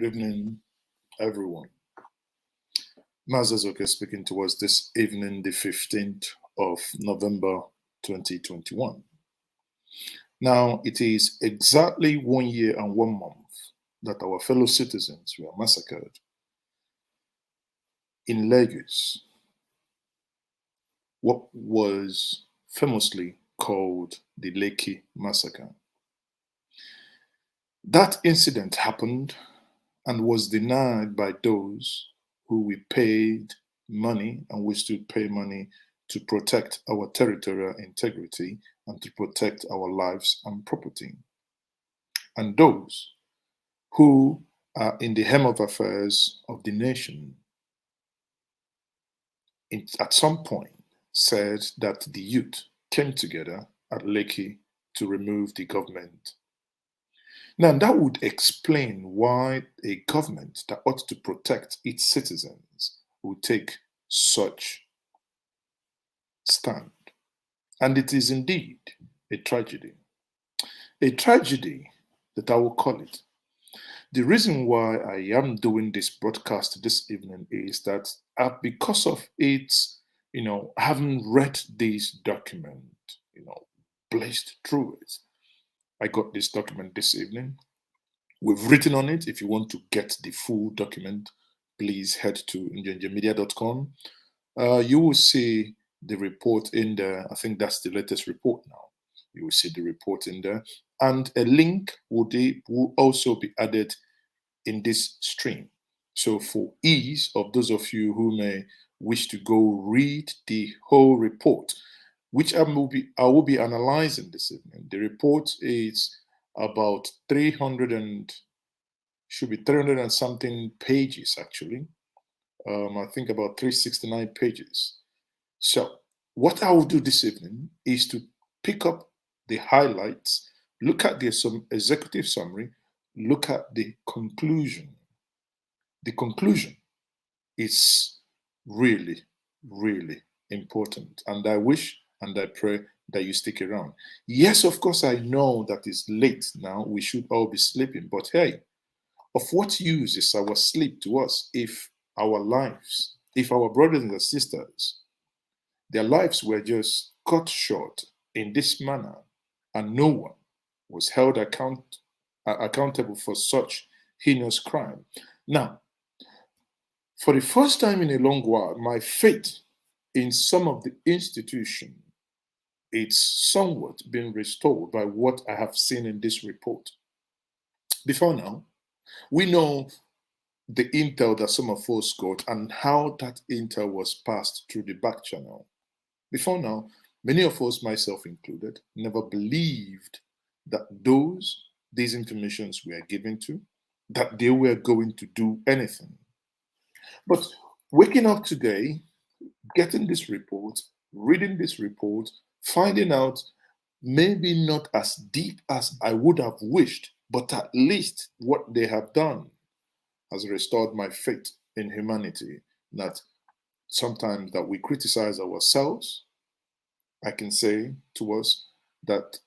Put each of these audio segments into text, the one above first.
evening, everyone. Massacre speaking to us this evening, the 15th of November 2021. Now, it is exactly 1 year and 1 month that our fellow citizens were massacred in Lagos, what was famously called the Lekki Massacre. That incident happened and was denied by those who we paid money and we still pay money to protect our territorial integrity and to protect our lives and property. And those who are in the hem of affairs of the nation at some point said that the youth came together at Lekki to remove the government. Now, that would explain why a government that ought to protect its citizens would take such stand. And it is indeed a tragedy. A tragedy that I will call it. The reason why I am doing this broadcast this evening is that because of it, having read this document, blazed through it, I got this document this evening. We've written on it. If you want to get the full document, please head to njenjemedia.com. You will see the report in there. I think that's the latest report now. You will see the report in there. And a link will also be added in this stream. So for ease of those of you who may wish to go read the whole report, which I will be analyzing this evening. The report is about 300 and something pages actually. I think about 369 pages. So what I will do this evening is to pick up the highlights, look at the executive summary, look at the conclusion. The conclusion is really, really important. And I wish and I pray that you stick around. Yes, of course, I know that it's late now. We should all be sleeping. But hey, of what use is our sleep to us if our lives, if our brothers and sisters, their lives were just cut short in this manner and no one was held accountable for such heinous crime? Now, for the first time in a long while, my faith in some of the institution, it's somewhat been restored by what I have seen in this report. Before now, we know the intel that some of us got and how that intel was passed through the back channel. Before now, many of us, myself included, never believed that these informations we are given to, that they were going to do anything. But waking up today, getting this report, reading this report, finding out maybe not as deep as I would have wished, but at least what they have done has restored my faith in humanity. That sometimes that we criticize ourselves, I can say to us that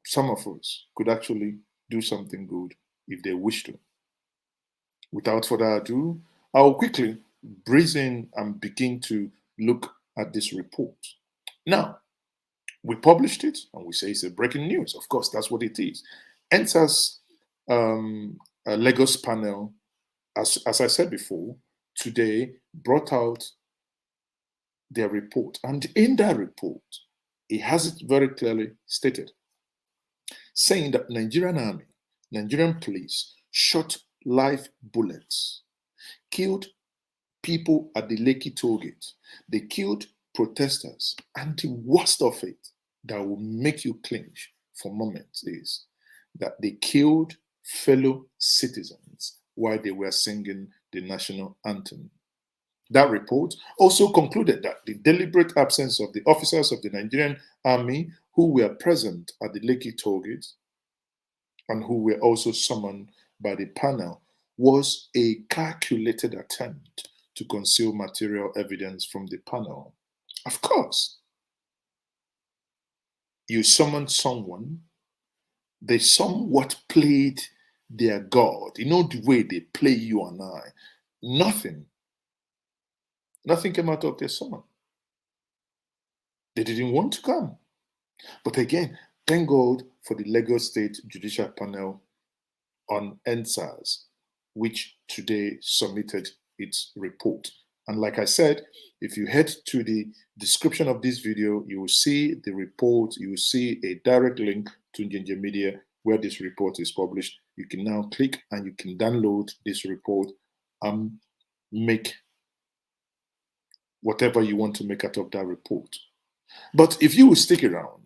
some of us could actually do something good if they wish to. Without further ado, I'll quickly breeze in and begin to look at this report. Now, we published it and we say it's a breaking news. Of course, that's what it is. Enters a Lagos panel, as I said before, today brought out their report. And in that report, it has it very clearly stated, saying that Nigerian army, Nigerian police shot live bullets, killed people at the Lekki Tollgate. They killed protesters. And the worst of it that will make you clinch for moments is that they killed fellow citizens while they were singing the national anthem. That report also concluded that the deliberate absence of the officers of the Nigerian army who were present at the Lekki Tollgate and who were also summoned by the panel was a calculated attempt to conceal material evidence from the panel. Of course, you summoned someone, they somewhat played their God. You know the way they play you and I. Nothing came out of their son. They didn't want to come. But again, thank God for the Lagos State Judicial Panel on NSAS, which today submitted its report. And like I said, if you head to the description of this video, you will see the report, you will see a direct link to Ginger Media where this report is published. You can now click and you can download this report and make whatever you want to make out of that report. But if you will stick around,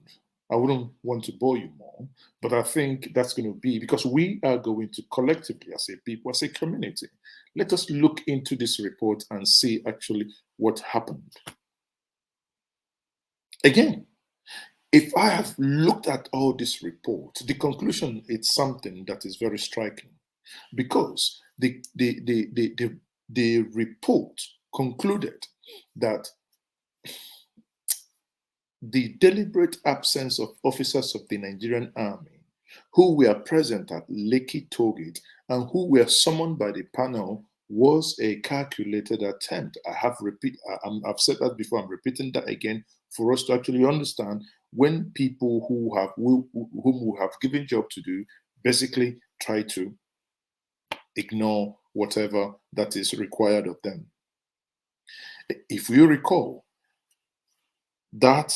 I wouldn't want to bore you more, but I think that's going to be because we are going to collectively, as a people, as a community, let us look into this report and see actually what happened. Again, if I have looked at all this report, the conclusion is something that is very striking because the report concluded that the deliberate absence of officers of the Nigerian army who were present at Lekki Tollgate and who were summoned by the panel was a calculated attempt. I've said that before, I'm repeating that again for us to actually understand when people whom we have given job to do basically try to ignore whatever that is required of them. If you recall, that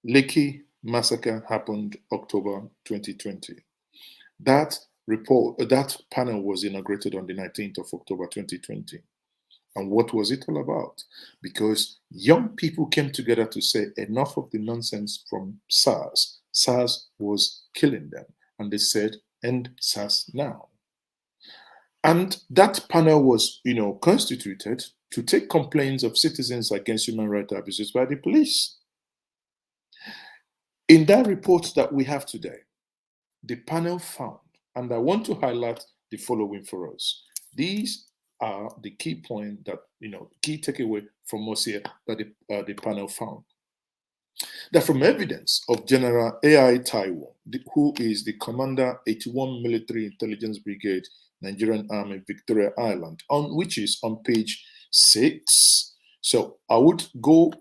Lekki massacre happened October 2020. That panel was inaugurated on the 19th of October 2020. And what was it all about? Because young people came together to say enough of the nonsense from SARS. SARS was killing them. And they said, end SARS now. And that panel was, constituted to take complaints of citizens against human rights abuses by the police. In that report that we have today, the panel found, and I want to highlight the following for us. These are the key point that, key takeaway from us here that the panel found. That from evidence of General A.I. Taiwo, who is the Commander 81 Military Intelligence Brigade, Nigerian Army, Victoria Island, which is on page 6. So I would go,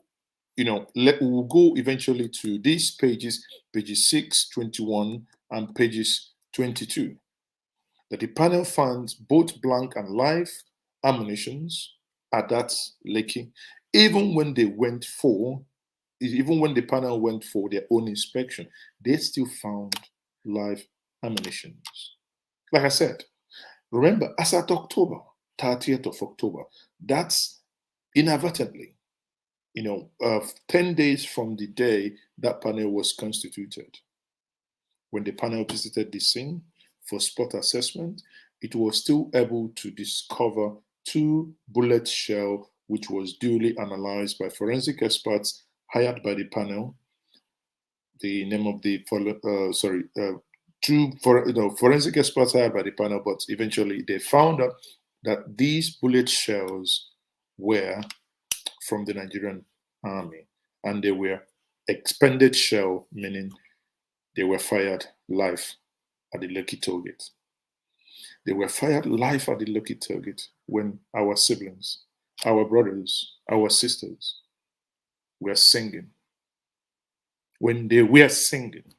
we'll go eventually to these pages 6, 21, and pages 22. That the panel finds both blank and live ammunitions at that Lekki, even when the panel went for their own inspection, they still found live ammunitions. Like I said, remember, as at October, 30th of October, that's inadvertently, 10 days from the day that panel was constituted. When the panel visited the scene for spot assessment, it was still able to discover 2 bullet shell, which was duly analyzed by forensic experts hired by the panel. The name of the forensic experts hired by the panel, but eventually they found out that these bullet shells were from the Nigerian army, and they were expended shell, meaning they were fired live at the Lekki Tollgate. They were fired live at the Lekki Tollgate when our siblings, our brothers, our sisters were singing. When they were singing,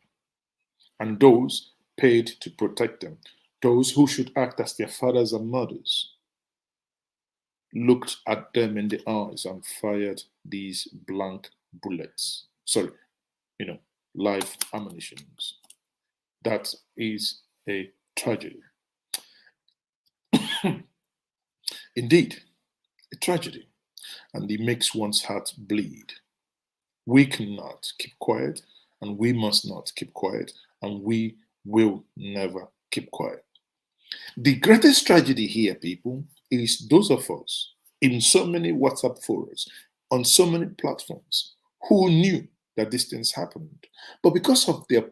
and those paid to protect them, those who should act as their fathers and mothers, looked at them in the eyes and fired these blank bullets. Live ammunitions. That is a tragedy. Indeed, a tragedy, and it makes one's heart bleed. We cannot keep quiet, and we must not keep quiet, and we will never keep quiet. The greatest tragedy here, people, is those of us in so many WhatsApp forums, on so many platforms, who knew that these things happened. But because of their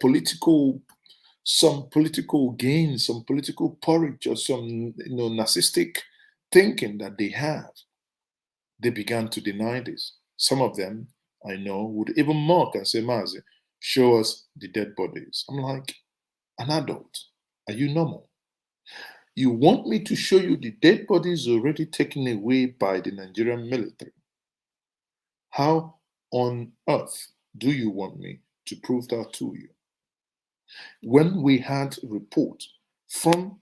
some political gain, some political porridge, or some narcissistic thinking that they have, they began to deny this. Some of them, I know, would even mock and say, Mazi, show us the dead bodies. I'm like, an adult, Are you normal? You want me to show you the dead bodies already taken away by the Nigerian military? How on earth do you want me to prove that to you? When we had reports from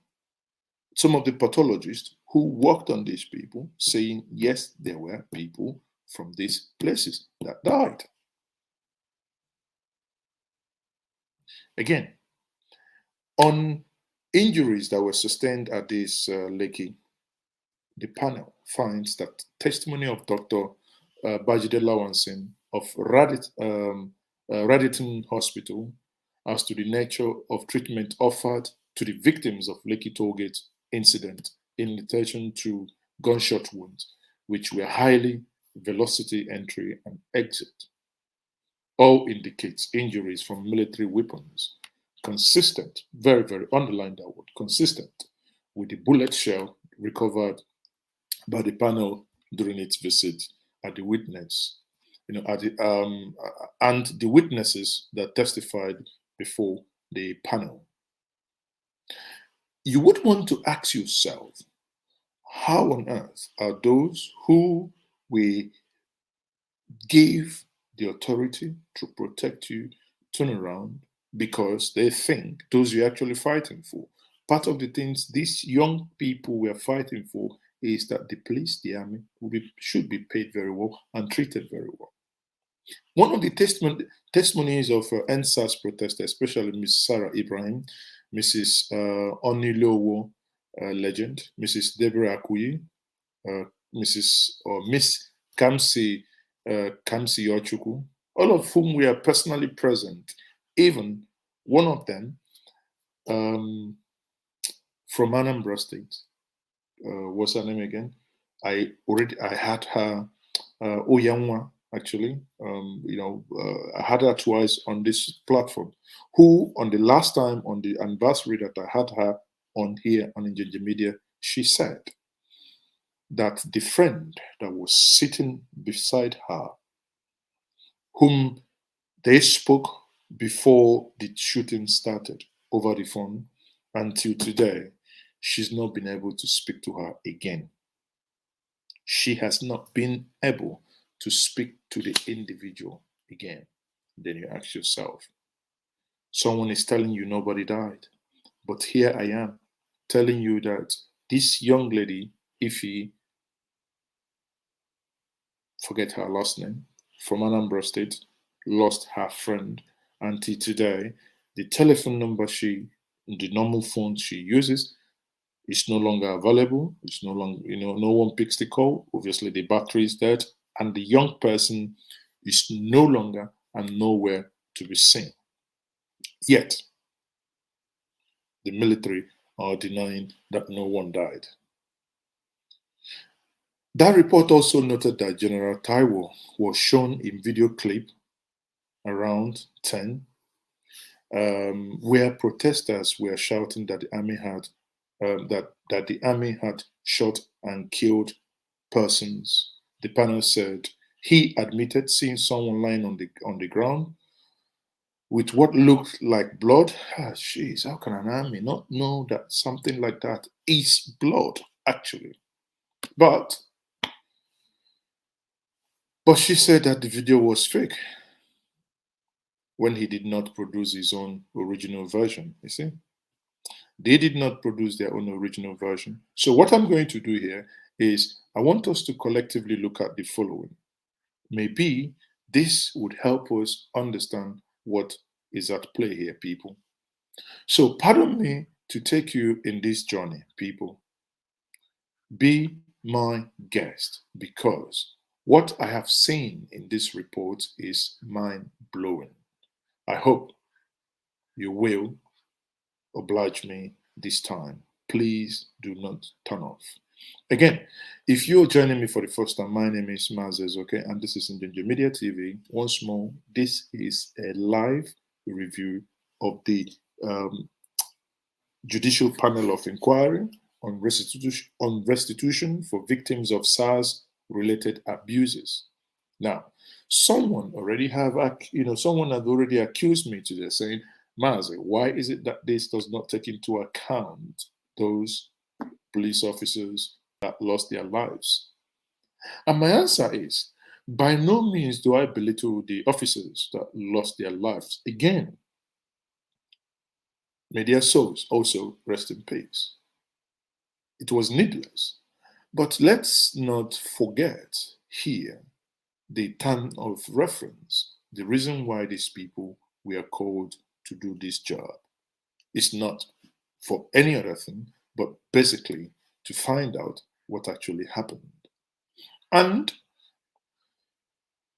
some of the pathologists who worked on these people saying, yes, there were people from these places that died. Again, on injuries that were sustained at this Lekki, the panel finds that testimony of Dr. Bajide Lawansin of Raditon Hospital as to the nature of treatment offered to the victims of Lekki Tollgate incident in relation to gunshot wounds, which were highly velocity entry and exit, all indicates injuries from military weapons, consistent, very, very underline that word, consistent with the bullet shell recovered by the panel during its visit at the witness, and the witnesses that testified before the panel. You would want to ask yourself, how on earth are those who we gave the authority to protect you turn around because they think those you're actually fighting for? Part of the things these young people were fighting for is that the police, the army, should be paid very well and treated very well. One of the testimonies of NSAS protesters, especially Miss Sarah Ibrahim, Mrs. Onilowo Legend, Mrs. Deborah Akuyi, Miss Kamsi Yochuku, all of whom were personally present. Even one of them from Anambra State, what's her name again? I had her, Oyanwa, actually. I had her twice on this platform, who on the last time on the anniversary that I had her on here on Injinja Media, she said that the friend that was sitting beside her, whom they spoke before the shooting started over the phone, until today, she's not been able to speak to her again. She has not been able to speak to the individual again. Then you ask yourself, someone is telling you nobody died, but here I am telling you that this young lady, Ify, forget her last name, from Anambra State, lost her friend. Until today, the telephone number the normal phone she uses is no longer available. It's no longer, no one picks the call. Obviously, the battery is dead, and the young person is no longer and nowhere to be seen. Yet, the military are denying that no one died. That report also noted that General Taiwo was shown in video clip around 10, where protesters were shouting that the army had that the army had shot and killed persons. The panel said he admitted seeing someone lying on the ground with what looked like blood. Jeez, how can an army not know that something like that is blood, actually? But she said that the video was fake when he did not produce his own original version, you see? They did not produce their own original version. So what I'm going to do here is I want us to collectively look at the following. Maybe this would help us understand what is at play here, people. So pardon me to take you in this journey, people. Be my guest, because what I have seen in this report is mind-blowing. I hope you will oblige me this time. Please do not turn off. Again, if you're joining me for the first time, my name is Mazes, okay, and this is Injinja Media TV. Once more, this is a live review of the Judicial Panel of Inquiry on restitution for victims of SARS-related abuses. Now, someone had already accused me today, saying Mazi, why is it that this does not take into account those police officers that lost their lives? And my answer is, by no means do I belittle the officers that lost their lives. Again, may their souls also rest in peace. It was needless. But let's not forget here the term of reference, the reason why these people were called to do this job. It's not for any other thing, but basically to find out what actually happened. And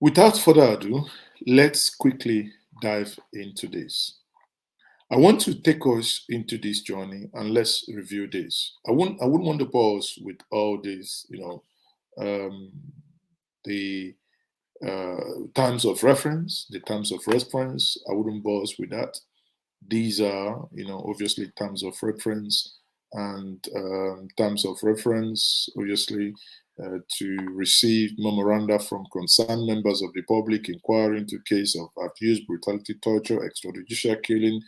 without further ado, let's quickly dive into this. I want to take us into this journey and let's review this. I wouldn't want to pause with all this, um, the terms of reference, the terms of reference. I wouldn't pause with that. These are, obviously terms of reference and terms of reference, obviously, to receive memoranda from concerned members of the public inquiring into case of abuse, brutality, torture, extrajudicial killing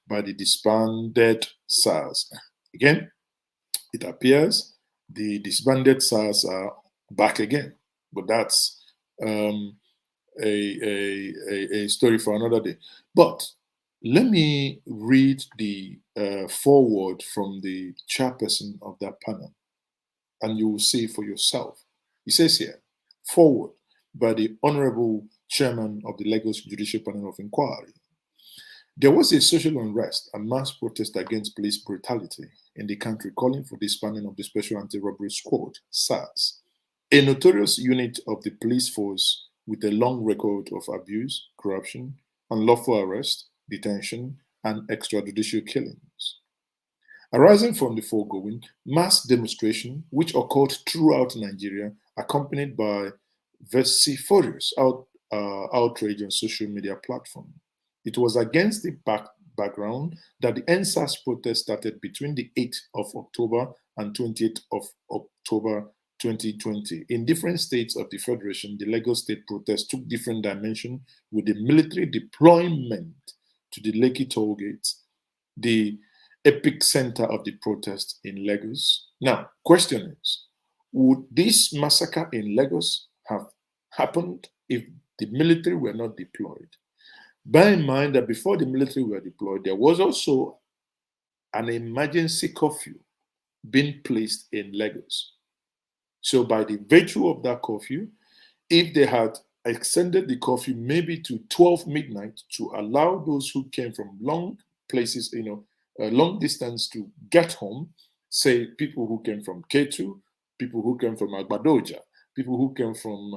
by the disbanded SARS. Again, it appears the disbanded SARS are back again, but that's a story for another day. But let me read the foreword from the chairperson of that panel, and you will see for yourself. He says here, forward by the Honorable Chairman of the Lagos Judicial Panel of Inquiry. There was a social unrest and mass protest against police brutality in the country, calling for disbanding of the Special Anti-Robbery Squad, SARS, a notorious unit of the police force with a long record of abuse, corruption, unlawful arrest, detention, and extrajudicial killings. Arising from the foregoing, mass demonstration, which occurred throughout Nigeria, accompanied by vociferous outrage on social media platforms. It was against the background that the NSAS protest started between the 8th of October and 28th of October 2020. In different states of the Federation, the Lagos state protest took different dimensions with the military deployment to the Lekki Tollgate, the epic center of the protest in Lagos. Now, question is, would this massacre in Lagos have happened if the military were not deployed? Bear in mind that before the military were deployed, there was also an emergency curfew being placed in Lagos. So by the virtue of that curfew, if they had extended the curfew maybe to 12 midnight to allow those who came from long places, long distance to get home, say people who came from Ketu, people who came from Agbadoja, people who came from,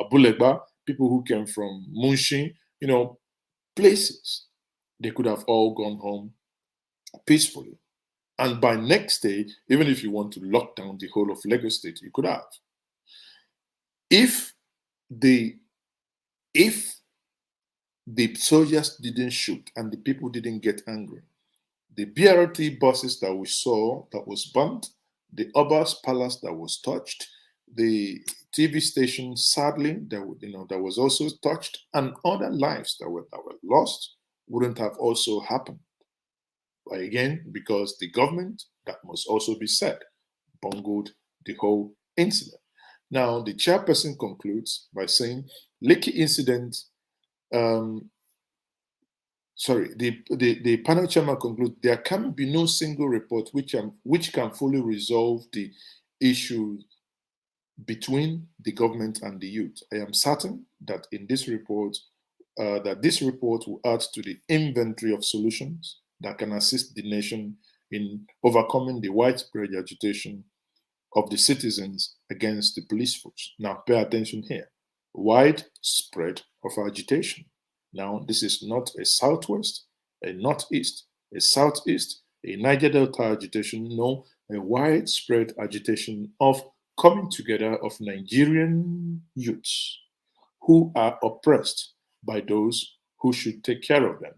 Abulegba, people who came from Munshin, places, they could have all gone home peacefully. And by next day, even if you want to lock down the whole of Lagos State, you could have. If the soldiers didn't shoot and the people didn't get angry, the BRT buses that we saw that was burnt, the Oba's palace that was touched, the TV station, sadly, that was also touched, and other lives that were lost wouldn't have also happened. But again, because the government, that must also be said, bungled the whole incident. Now, the chairperson concludes by saying, Lekki incident, the panel chairman concludes, there can be no single report which can fully resolve the issue between the government and the youth. I am certain that in this report, will add to the inventory of solutions that can assist the nation in overcoming the widespread agitation of the citizens against the police force. Now, pay attention here. Widespread of agitation. Now, this is not a southwest, a northeast, a southeast, a Niger Delta agitation. No, a widespread agitation of coming together of Nigerian youths who are oppressed by those who should take care of them.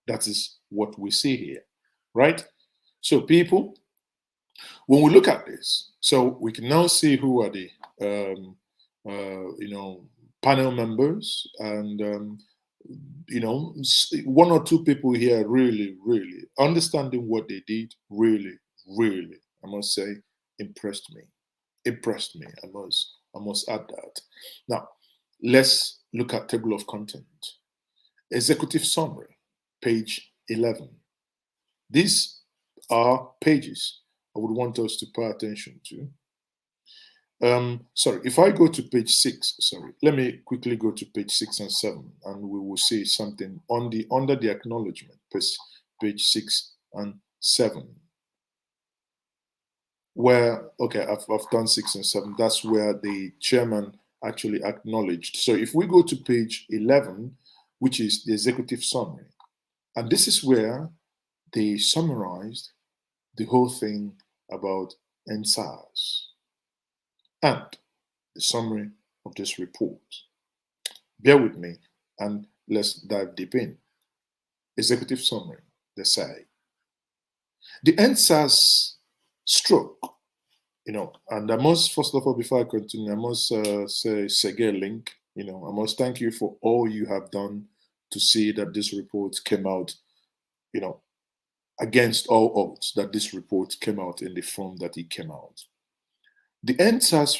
That is what we see here, right? So, people, when we look at this, so we can now see who are the panel members, and one or two people here really, really understanding what they did, really, really, I must say, impressed me. Impressed me. I must add that. Now, let's look at table of content. Executive summary, page 11. These are pages I would want us to pay attention to. Sorry, if I go to page 6, sorry, let me quickly go to page 6 and 7, and we will see something under the acknowledgement, page 6 and 7. Where, okay, I've done 6 and 7. That's where the chairman actually acknowledged. So if we go to page 11, which is the executive summary, and this is where they summarized the whole thing about NSAS and the summary of this report. Bear with me and let's dive deep in. Executive summary, they say. The NSAS stroke, and I must, first of all, before I continue, I must say, Sege Link, I must thank you for all you have done to see that this report came out, against all odds, that this report came out in the form that it came out. The NSAS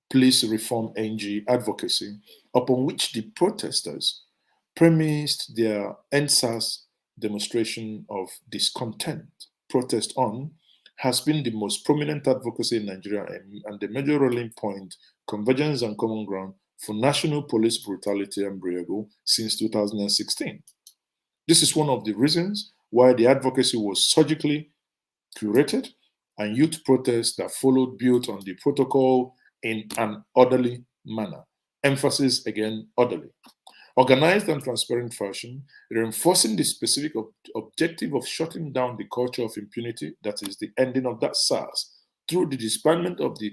Police Reform NG advocacy, upon which the protesters premised their NSAS demonstration of discontent protest on, has been the most prominent advocacy in Nigeria and the major rallying point, convergence and common ground for national police brutality and embargo since 2016. This is one of the reasons why the advocacy was surgically curated and youth protests that followed built on the protocol in an orderly manner. Emphasis again, orderly. Organized and transparent fashion, reinforcing the specific objective of shutting down the culture of impunity, that is the ending of that SARS, through the disbandment of the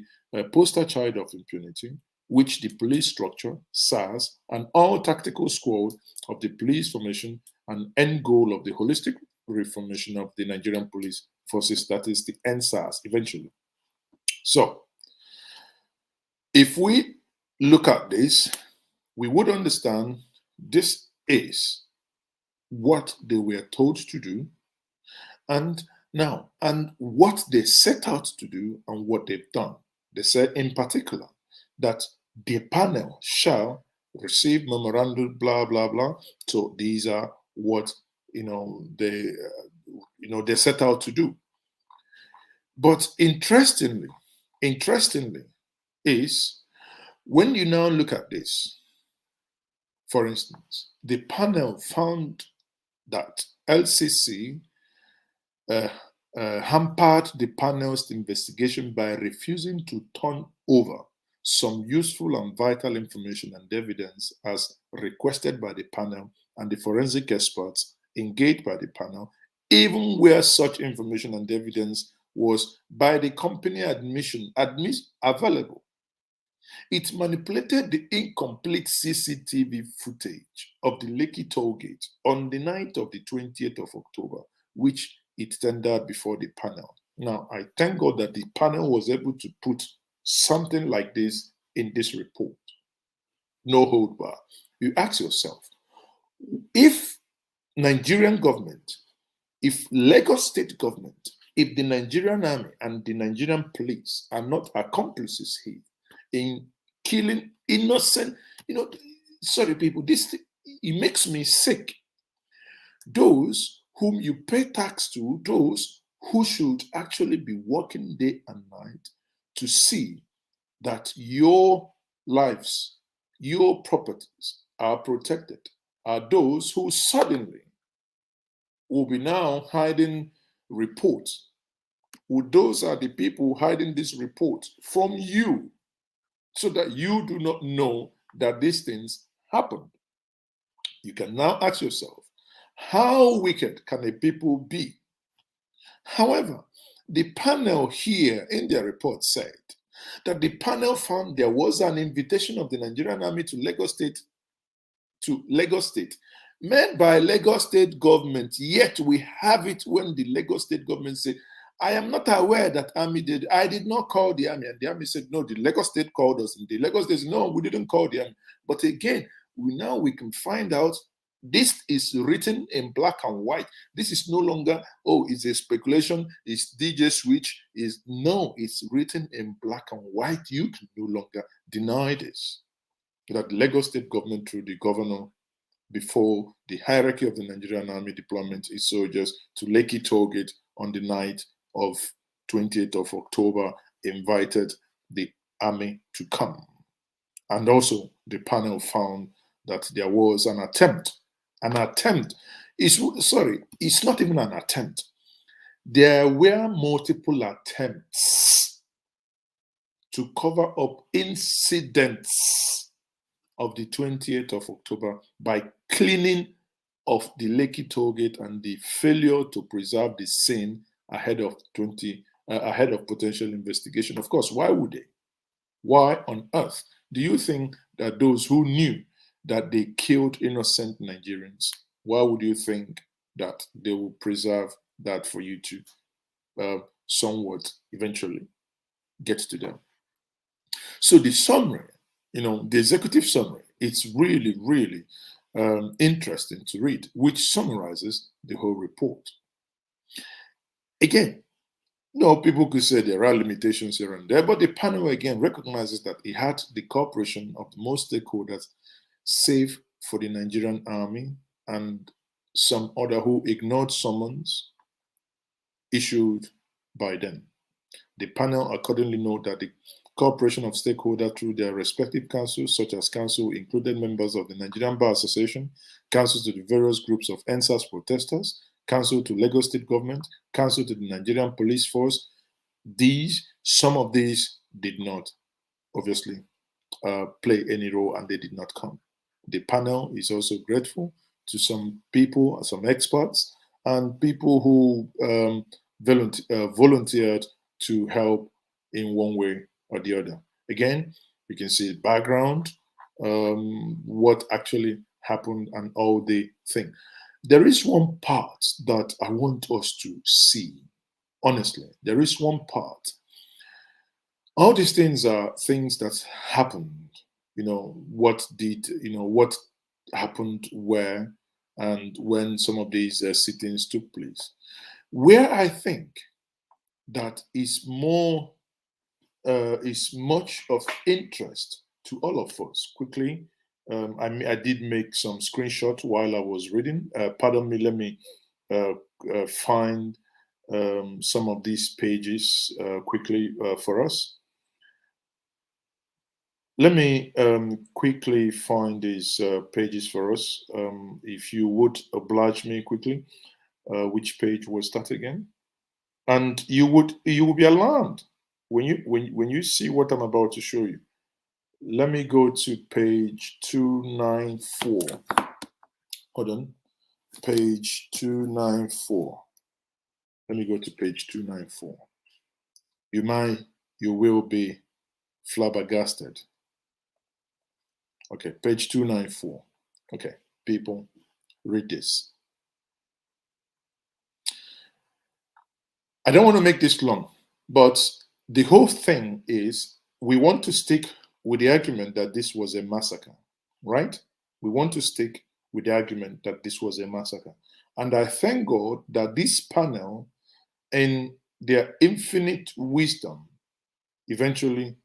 poster child of impunity, which the police structure, SARS, and all tactical squad of the police formation and end goal of the holistic reformation of the Nigerian police forces, that is the NSAS eventually. So, if we look at this, we would understand this is what they were told to do, and what they set out to do and what they've done. They said in particular that the panel shall receive memorandum, blah, blah, blah. So these are what, they set out to do. But interestingly is when you now look at this, for instance, the panel found that LCC hampered the panel's investigation by refusing to turn over some useful and vital information and evidence as requested by the panel and the forensic experts engaged by the panel, even where such information and evidence was by the company available. It manipulated the incomplete CCTV footage of the Lekki Tollgate on the night of the 20th of October, which it tendered before the panel. Now, I thank God that the panel was able to put something like this in this report. No hold bar. You ask yourself, if Nigerian government, if Lagos state government, if the Nigerian army and the Nigerian police are not accomplices here in killing innocent, sorry people, it makes me sick. Those whom you pay tax to, those who should actually be working day and night to see that your lives, your properties are protected, are those who suddenly will be now hiding reports. Those are the people hiding this report from you so that you do not know that these things happened. You can now ask yourself, how wicked can a people be? However, the panel here in their report said that the panel found there was an invitation of the Nigerian army to Lagos State, made by Lagos State government, yet we have it when the Lagos State government said, I am not aware that army did. I did not call the army. And the army said, no, the Lagos State called us. And the Lagos State said, no, we didn't call the army. But again, we can find out this is written in black and white. This is no longer, oh, it's a speculation, it's DJ Switch. Is no, it's written in black and white. You can no longer deny this. That Lagos State government, through the governor, before the hierarchy of the Nigerian army deployment its soldiers to Lekki Tollgate on the night of 28th of October, invited the army to come. And also the panel found that there was an attempt. An attempt is, sorry, it's not even an attempt. There were multiple attempts to cover up incidents of the 28th of October by cleaning of the Lekki Tollgate and the failure to preserve the scene ahead of potential investigation. Of course, why would they? Why on earth do you think that those who knew that they killed innocent Nigerians, why would you think that they will preserve that for you to somewhat eventually get to them? So the summary, the executive summary, it's really, really interesting to read, which summarizes the whole report. Again, people could say there are limitations here and there, but the panel again recognizes that it had the cooperation of most stakeholders, save for the Nigerian army and some other who ignored summons issued by them. The panel accordingly note that the cooperation of stakeholders through their respective councils, such as council included members of the Nigerian Bar Association, councils to the various groups of NSAS protesters, council to Lagos State government, council to the Nigerian police force. Some of these did not obviously play any role, and they did not come. The panel is also grateful to some people, some experts, and people who volunteered to help in one way or the other. Again, you can see background, what actually happened, and all the thing. There is one part that I want us to see. Honestly, there is one part. All these things are things that happened. What happened where and when some of these sittings took place. Where I think that is much of interest to all of us. Quickly, I did make some screenshots while I was reading. Pardon me, let me find some of these pages quickly for us. Let me quickly find these pages for us. If you would oblige me quickly, which page was that again? And you will be alarmed when you see what I'm about to show you. Let me go to page 294. Hold on, page 294. Let me go to page 294. You will be flabbergasted. Okay, page 294. Okay, people, read this. I don't want to make this long, but the whole thing is we want to stick with the argument that this was a massacre, right? We want to stick with the argument that this was a massacre. And I thank God that this panel, in their infinite wisdom, eventually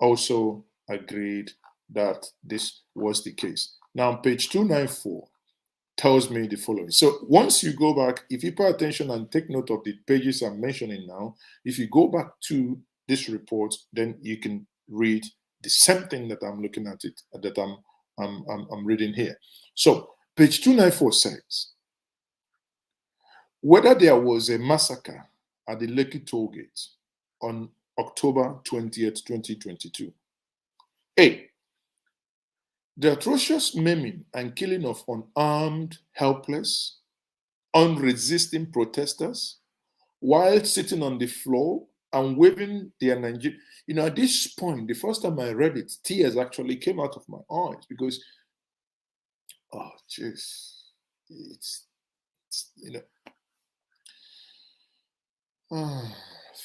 also agreed that this was the case. Now, page 294 tells me the following. So once you go back, if you pay attention and take note of the pages I'm mentioning now, if you go back to this report, then you can read the same thing that I'm looking at it, that I'm reading here. So page 294 says, whether there was a massacre at the Lekki Tollgate on October 20th, 2022. A, the atrocious maiming and killing of unarmed, helpless, unresisting protesters while sitting on the floor and waving their Nigerian. At this point, the first time I read it, tears actually came out of my eyes because, oh, jeez, it's oh,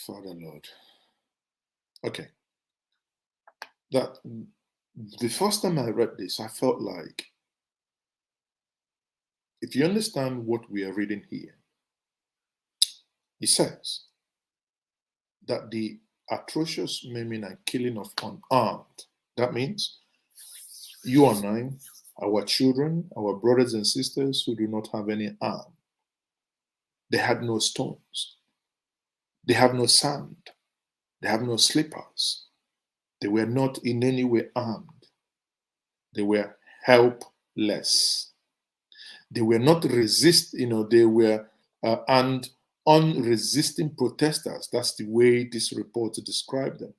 Father Lord. Okay. The first time I read this, I felt like, if you understand what we are reading here, it says that the atrocious maiming and killing of unarmed, that means you and I, our children, our brothers and sisters who do not have any arm, they had no stones, they have no sand, they have no slippers, they were not in any way armed, they were helpless, they were not they were and unresisting protesters. That's the way this report described them.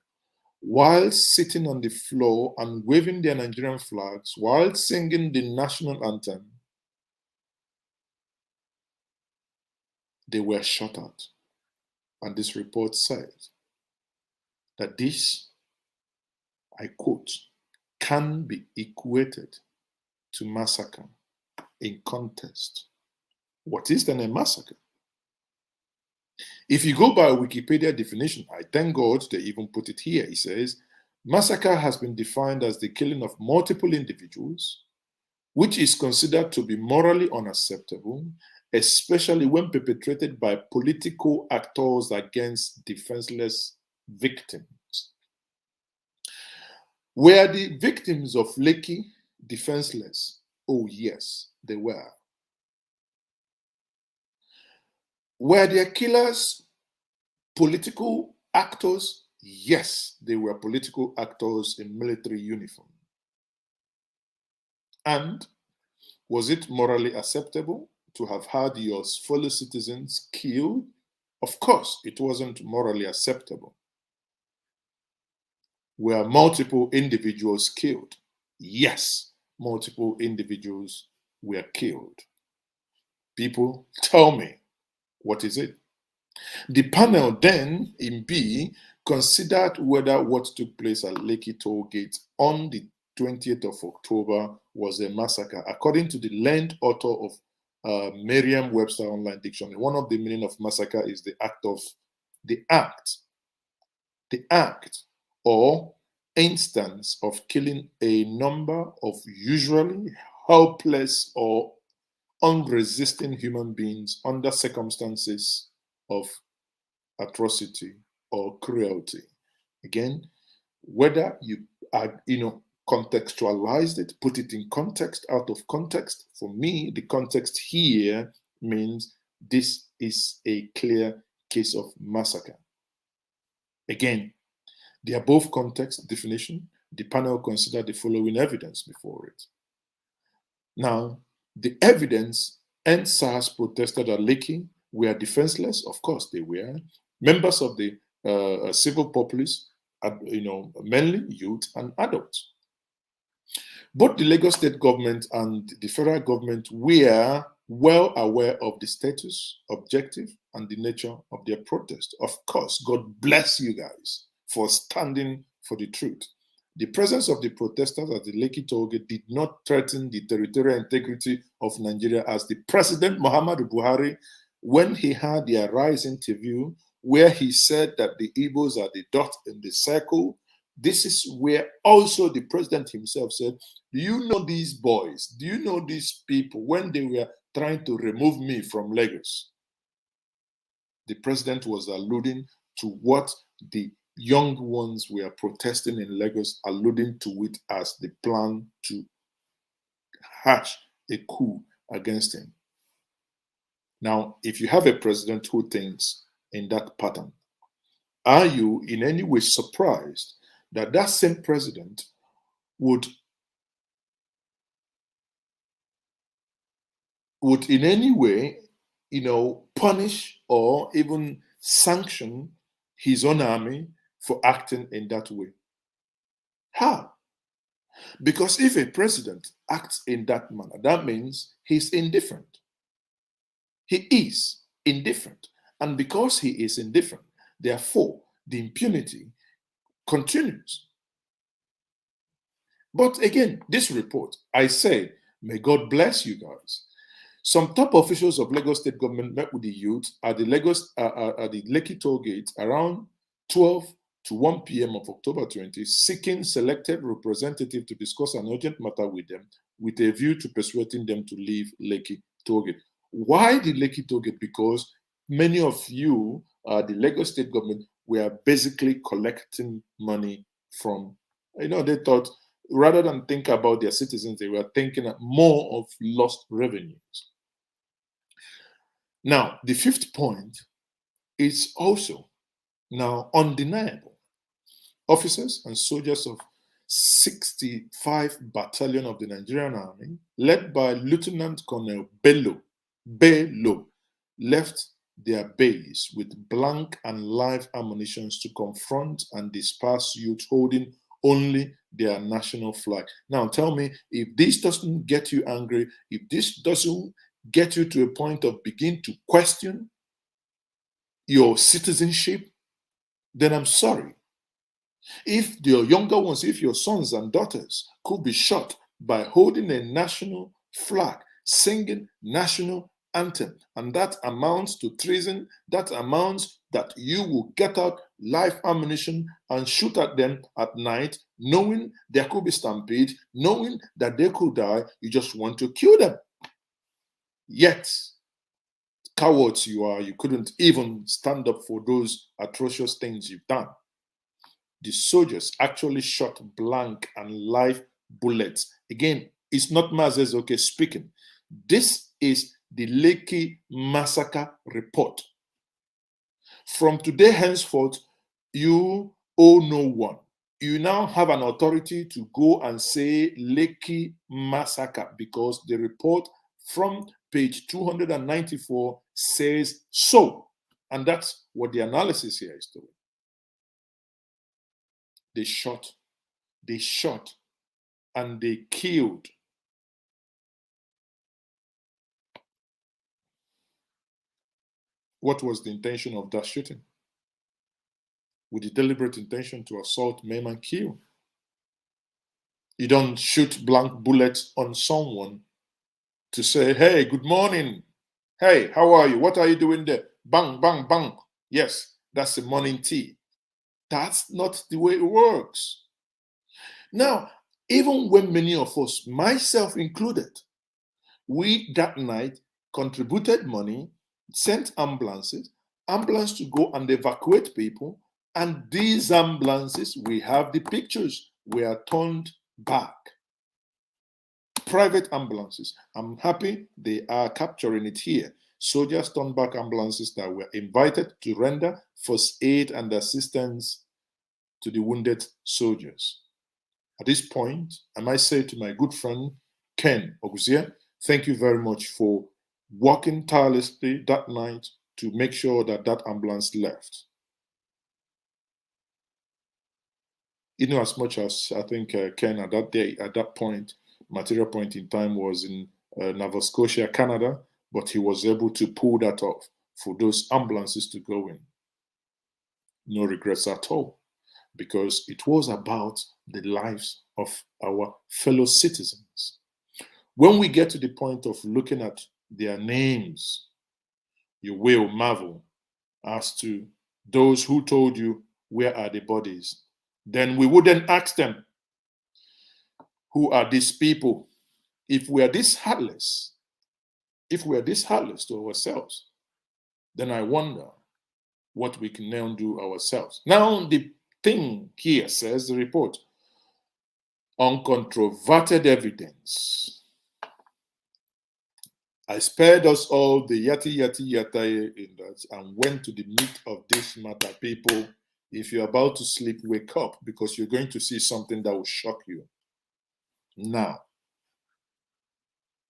While sitting on the floor and waving their Nigerian flags, while singing the national anthem, they were shot at. And this report says that this, I quote, can be equated to massacre in context. What is then a massacre? If you go by Wikipedia definition, I thank God they even put it here. It says, massacre has been defined as the killing of multiple individuals, which is considered to be morally unacceptable, especially when perpetrated by political actors against defenseless victims. Were the victims of Lekki defenseless? Oh, yes, they were. Were their killers political actors? Yes, they were political actors in military uniform. And was it morally acceptable to have had your fellow citizens killed? Of course, it wasn't morally acceptable. Were multiple individuals killed? Yes, multiple individuals were killed. People, tell me, what is it? The panel then, in B, considered whether what took place at Lekki Tollgate on the 20th of October was a massacre. According to the learned author of Merriam-Webster Online Dictionary, one of the meaning of massacre is the act or instance of killing a number of usually helpless or unresisting human beings under circumstances of atrocity or cruelty. Again, whether you are, contextualized it, put it in context, out of context, for me, the context here means this is a clear case of massacre. Again, the above context definition, the panel considered the following evidence before it. Now, the evidence NSAS protested at Lekki were defenseless. Of course, they were. Members of the civil populace, mainly youth and adults. Both the Lagos state government and the federal government were well aware of the status, objective, and the nature of their protest. Of course, God bless you guys for standing for the truth. The presence of the protesters at the Lekki Tollgate did not threaten the territorial integrity of Nigeria, as the President Muhammadu Buhari, when he had the Arise interview, where he said that the Igbos are the dot in the circle. This is where also the president himself said, do you know these boys? Do you know these people? When they were trying to remove me from Lagos, the president was alluding to what the young ones were protesting in Lagos, alluding to it as the plan to hatch a coup against him. Now, if you have a president who thinks in that pattern, are you in any way surprised that that same president would in any way, punish or even sanction his own army for acting in that way? How? Because if a president acts in that manner, that means he's indifferent. He is indifferent. And because he is indifferent, therefore, the impunity continues. But again, this report, I say, may God bless you guys. Some top officials of Lagos state government met with the youth at the Lekki Tollgate around 12 to 1 p.m. of October 20, seeking selected representative to discuss an urgent matter with them with a view to persuading them to leave Lekki Tollgate. Why the Lekki Tollgate? Because many of you, the Lagos state government, were basically collecting money from, they thought rather than think about their citizens, they were thinking more of lost revenues. Now, the fifth point is also now undeniable. Officers and soldiers of 65 Battalion of the Nigerian Army, led by Lieutenant Colonel Bello, left their base with blank and live ammunition to confront and disperse youth holding only their national flag. Now tell me, if this doesn't get you angry, if this doesn't get you to a point of begin to question your citizenship, then I'm sorry. If your younger ones, if your sons and daughters could be shot by holding a national flag, singing national anthem, and that amounts to treason, that amounts that you will get out live ammunition and shoot at them at night, knowing there could be stampede, knowing that they could die, you just want to kill them. Yet, cowards you are, you couldn't even stand up for those atrocious things you've done. The soldiers actually shot blank and live bullets. Again, it's not Mazezoke speaking. This is the Lekki Massacre report. From today henceforth, you owe no one. You now have an authority to go and say Lekki Massacre because the report from page 294 says so. And that's what the analysis here is doing. They shot, and they killed. What was the intention of that shooting? With the deliberate intention to assault, maim, and kill. You don't shoot blank bullets on someone to say, hey, good morning. Hey, how are you? What are you doing there? Bang, bang, bang. Yes, that's the morning tea. That's not the way it works. Now, even when many of us, myself included, we that night contributed money, sent ambulances to go and evacuate people, and these ambulances, we have the pictures, were turned back. Private ambulances. I'm happy they are capturing it here. Soldiers turned back ambulances that were invited to render first aid and assistance to the wounded soldiers. At this point, I might say to my good friend, Ken Oguzie, thank you very much for working tirelessly that night to make sure that that ambulance left. As much as I think Ken at that day, at that point, material point in time was in Nova Scotia, Canada, but he was able to pull that off for those ambulances to go in. No regrets at all, because it was about the lives of our fellow citizens. When we get to the point of looking at their names, you will marvel as to those who told you, where are the bodies? Then we wouldn't ask them, who are these people? If we are this heartless, to ourselves, then I wonder what we can now do ourselves. Now, the thing here says, the report, uncontroverted evidence. I spared us all the yati in that and went to the meat of this matter. People, if you're about to sleep, wake up, because you're going to see something that will shock you. Now,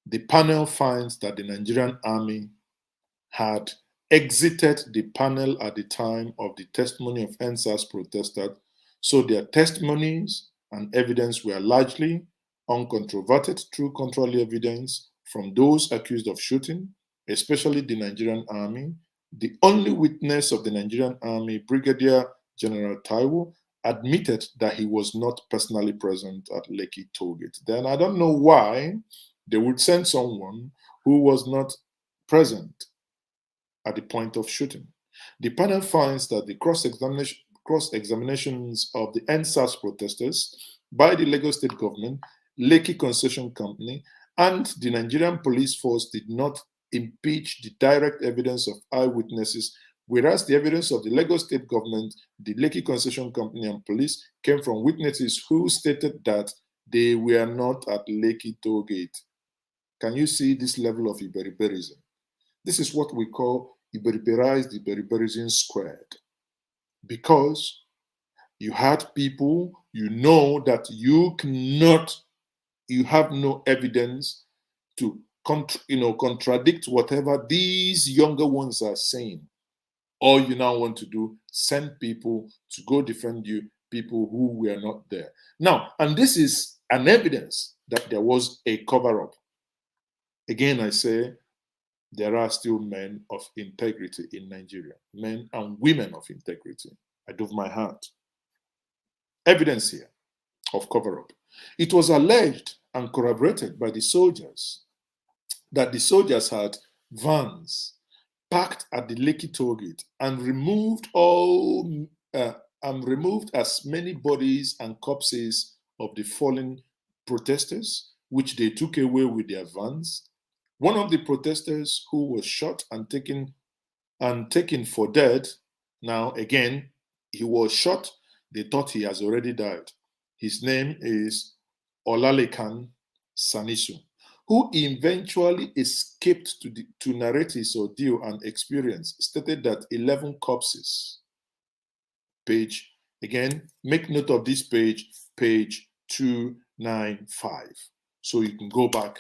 the panel finds that the Nigerian army had exited the panel at the time of the testimony of NSAS protesters, so their testimonies and evidence were largely uncontroverted through control evidence from those accused of shooting, especially the Nigerian army. The only witness of the Nigerian army, Brigadier General Taiwo, admitted that he was not personally present at Lekki Tollgate. Then I don't know why they would send someone who was not present at the point of shooting. The panel finds that the cross-examinations of the NSAS protesters by the Lagos State government, Lekki Concession Company, and the Nigerian police force did not impeach the direct evidence of eyewitnesses, whereas the evidence of the Lagos State government, the Lekki Concession Company, and police came from witnesses who stated that they were not at Lekki Tollgate. Can you see this level of Iberiberism? This is what we call Iberiberized Iberiberism squared. Because you had people, you know that you cannot, you have no evidence to contradict whatever these younger ones are saying. All you now want to do, send people to go defend you, people who were not there. Now, and this is an evidence that there was a cover-up. Again, I say, there are still men of integrity in Nigeria, men and women of integrity. I do my heart. Evidence here of cover-up. It was alleged and corroborated by the soldiers that the soldiers had vans parked at the Lekki Tollgate and removed as many bodies and corpses of the fallen protesters, which they took away with their vans. One of the protesters who was shot and taken for dead. Now, again, he was shot. They thought he has already died. His name is Olalekan Sanisu, who eventually escaped to narrate his ordeal and experience, stated that 11 corpses. Page, again, make note of this page 295. So you can go back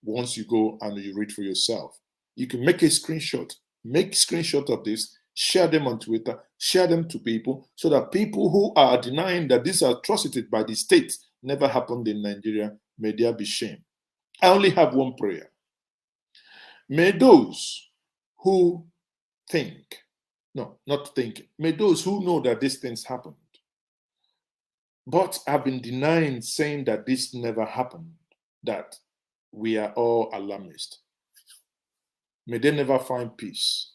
once you go and you read for yourself. You can make a screenshot. Make screenshot of this, share them on Twitter, share them to people, so that people who are denying that these atrocities by the state never happened in Nigeria, may there be shame. I only have one prayer. May those who think, no, not think, may those who know that these things happened, but have been denying, saying that this never happened, that we are all alarmist. May they never find peace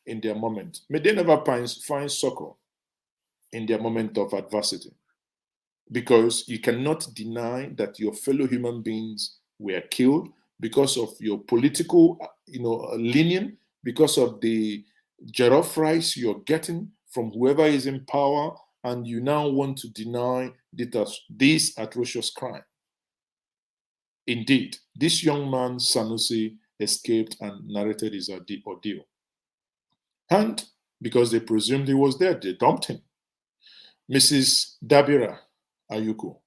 in their moment. May they never find succor in their moment of adversity. Because you cannot deny that your fellow human beings were killed because of your political, leaning, because of the jollof rice you're getting from whoever is in power, and you now want to deny this atrocious crime. Indeed, this young man, Sanusi, escaped and narrated his ordeal. And because they presumed he was dead, they dumped him. Mrs. Dabira Ayuko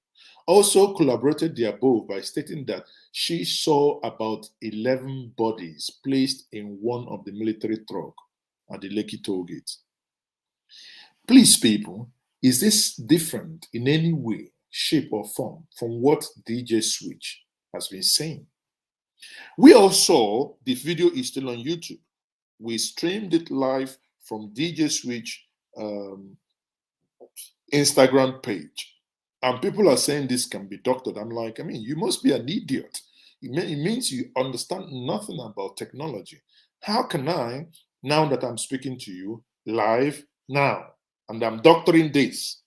also collaborated the above by stating that she saw about 11 bodies placed in one of the military trucks at the Lekki Tollgate. Please, people, is this different in any way, shape, or form from what DJ Switch has been saying? We all saw the video is still on YouTube. We streamed it live from DJ Switch Instagram page. And people are saying this can be doctored. I'm like, you must be an idiot. It means you understand nothing about technology. How can I, now that I'm speaking to you live now, and I'm doctoring this,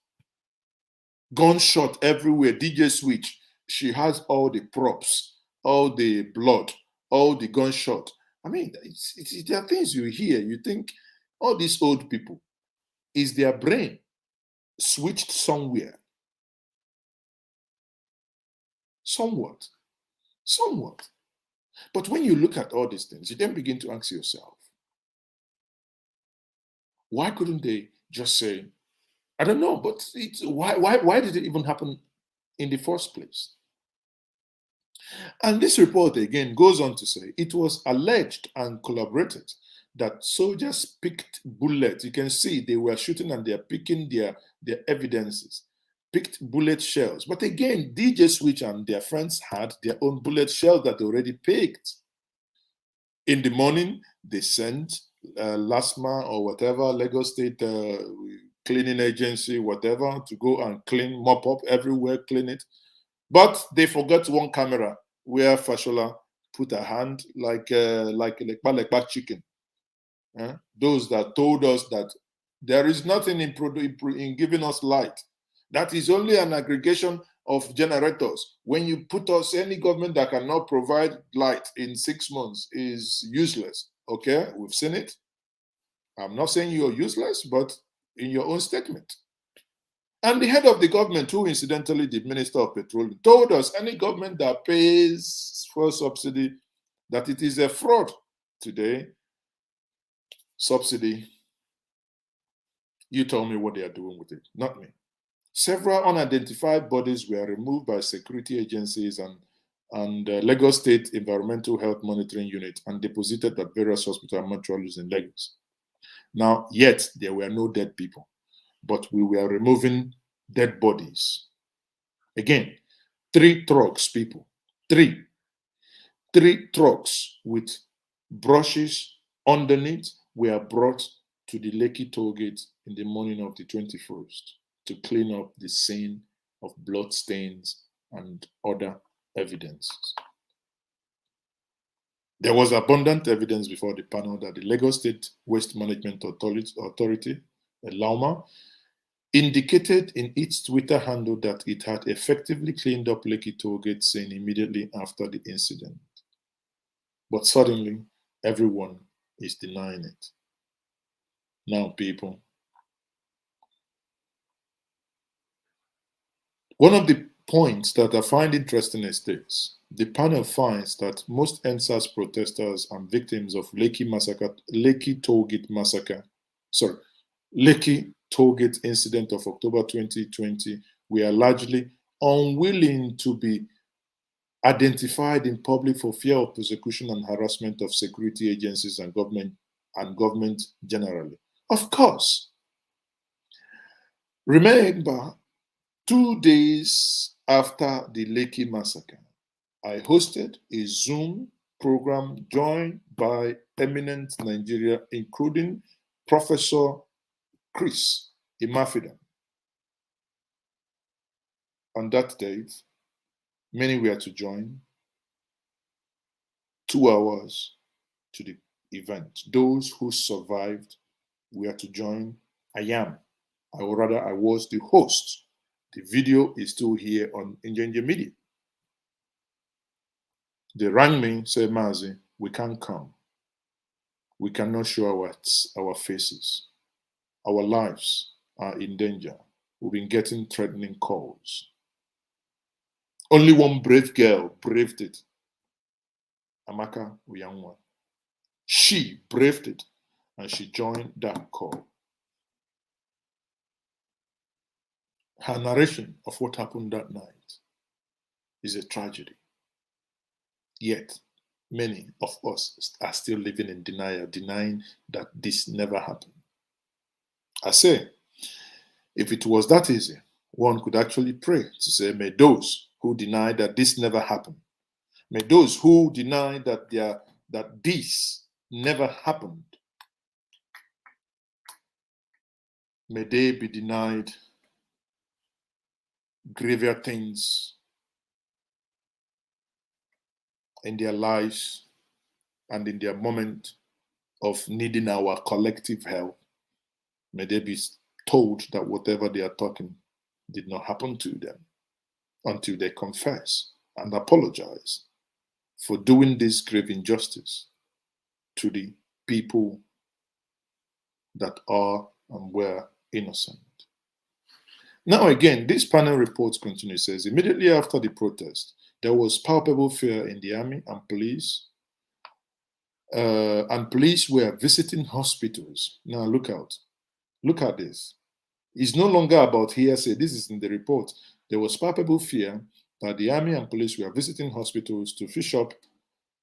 gunshot everywhere, DJ Switch, she has all the props, all the blood, all the gunshot. There are things you hear, you think all these old people, is their brain switched somewhere? Somewhat. But when you look at all these things, you then begin to ask yourself, why couldn't they just say, I don't know, but why did it even happen in the first place? And this report again goes on to say it was alleged and corroborated that soldiers picked bullets. You can see they were shooting and they're picking their evidences, picked bullet shells. But again, DJ Switch and their friends had their own bullet shells that they already picked. In the morning, they sent LASMA or whatever, Lagos State cleaning agency, whatever, to go and clean, mop up everywhere, clean it. But they forgot one camera where Fashola put a hand like chicken. Those that told us that There is nothing in giving us light. That is only an aggregation of generators. When you put us, any government that cannot provide light in 6 months is useless. Okay, we've seen it. I'm not saying you're useless, but in your own statement. And the head of the government, who incidentally the Minister of Petroleum, told us any government that pays for subsidy, that it is a fraud today. Subsidy, you tell me what they are doing with it, not me. Several unidentified bodies were removed by security agencies and Lagos State Environmental Health Monitoring Unit and deposited at various hospitals and mortuaries in Lagos. Now, yet there were no dead people, but we were removing dead bodies. Again, 3 trucks, people, three trucks with brushes underneath were brought to the Lekki Tollgate in the morning of the 21st to clean up the scene of blood stains and other evidences. There was abundant evidence before the panel that the Lagos State Waste Management Authority, LAWMA, indicated in its Twitter handle that it had effectively cleaned up Lekki Tollgate scene immediately after the incident. But suddenly, everyone is denying it. Now, people, one of the points that I find interesting is this. The panel finds that most NSAS protesters and victims of Lekki Tollgate incident of October 2020 were largely unwilling to be identified in public for fear of persecution and harassment of security agencies and government generally. Of course, remember, 2 days after the Lekki massacre, I hosted a Zoom program joined by eminent Nigeria, including Professor Chris Imafidon. On that date, many were to join. 2 hours to the event. Those who survived were to join. I was the host. The video is still here on Nigerian Media. They rang me, said, Mazi, we can't come. We cannot show our faces. Our lives are in danger. We've been getting threatening calls. Only one brave girl braved it. Amaka Uyangwa. She braved it and she joined that call. Her narration of what happened that night is a tragedy. Yet, many of us are still living in denial, denying that this never happened. I say, if it was that easy, one could actually pray to say, may those who deny that this never happened, may those who deny that this never happened, may they be denied graver things in their lives and in their moment of needing our collective help. May they be told that whatever they are talking did not happen to them until they confess and apologize for doing this grave injustice to the people that are and were innocent. Now again, this panel report continues, says, immediately after the protest, there was palpable fear in the army and police were visiting hospitals. Now look out. Look at this. It's no longer about hearsay. This is in the report. There was palpable fear that the army and police were visiting hospitals to fish up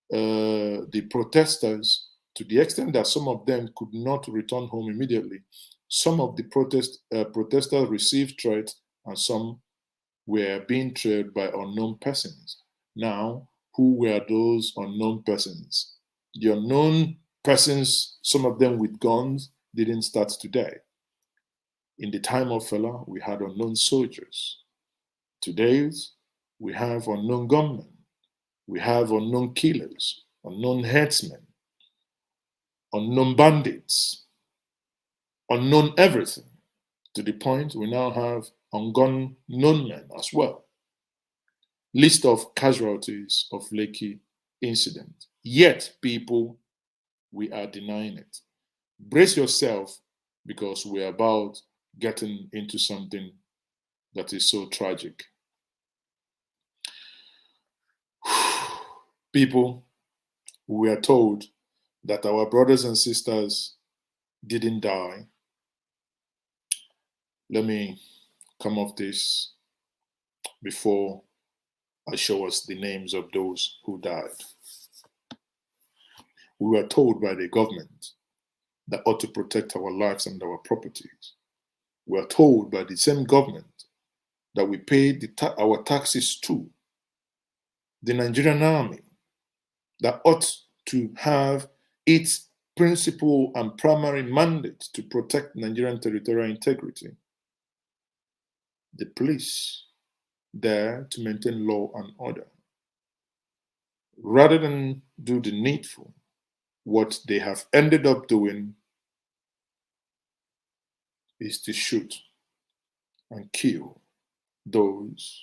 the protesters to the extent that some of them could not return home immediately. Some of the protesters received threats and some were being trailed by unknown persons. Now, who were those unknown persons? The unknown persons, some of them with guns, didn't start today. In the time of Fela, we had unknown soldiers. Today, we have unknown gunmen. We have unknown killers, unknown headsmen, unknown bandits. unknown everything, to the point we now have ungone known men as well. List of casualties of Lekki incident. Yet, people, we are denying it. Brace yourself, because we're about getting into something that is so tragic. People, we are told that our brothers and sisters didn't die. Let me come off this before I show us the names of those who died. We were told by the government that ought to protect our lives and our properties. We are told by the same government that we pay our taxes to. The Nigerian army that ought to have its principal and primary mandate to protect Nigerian territorial integrity. The police there to maintain law and order. Rather than do the needful, what they have ended up doing is to shoot and kill those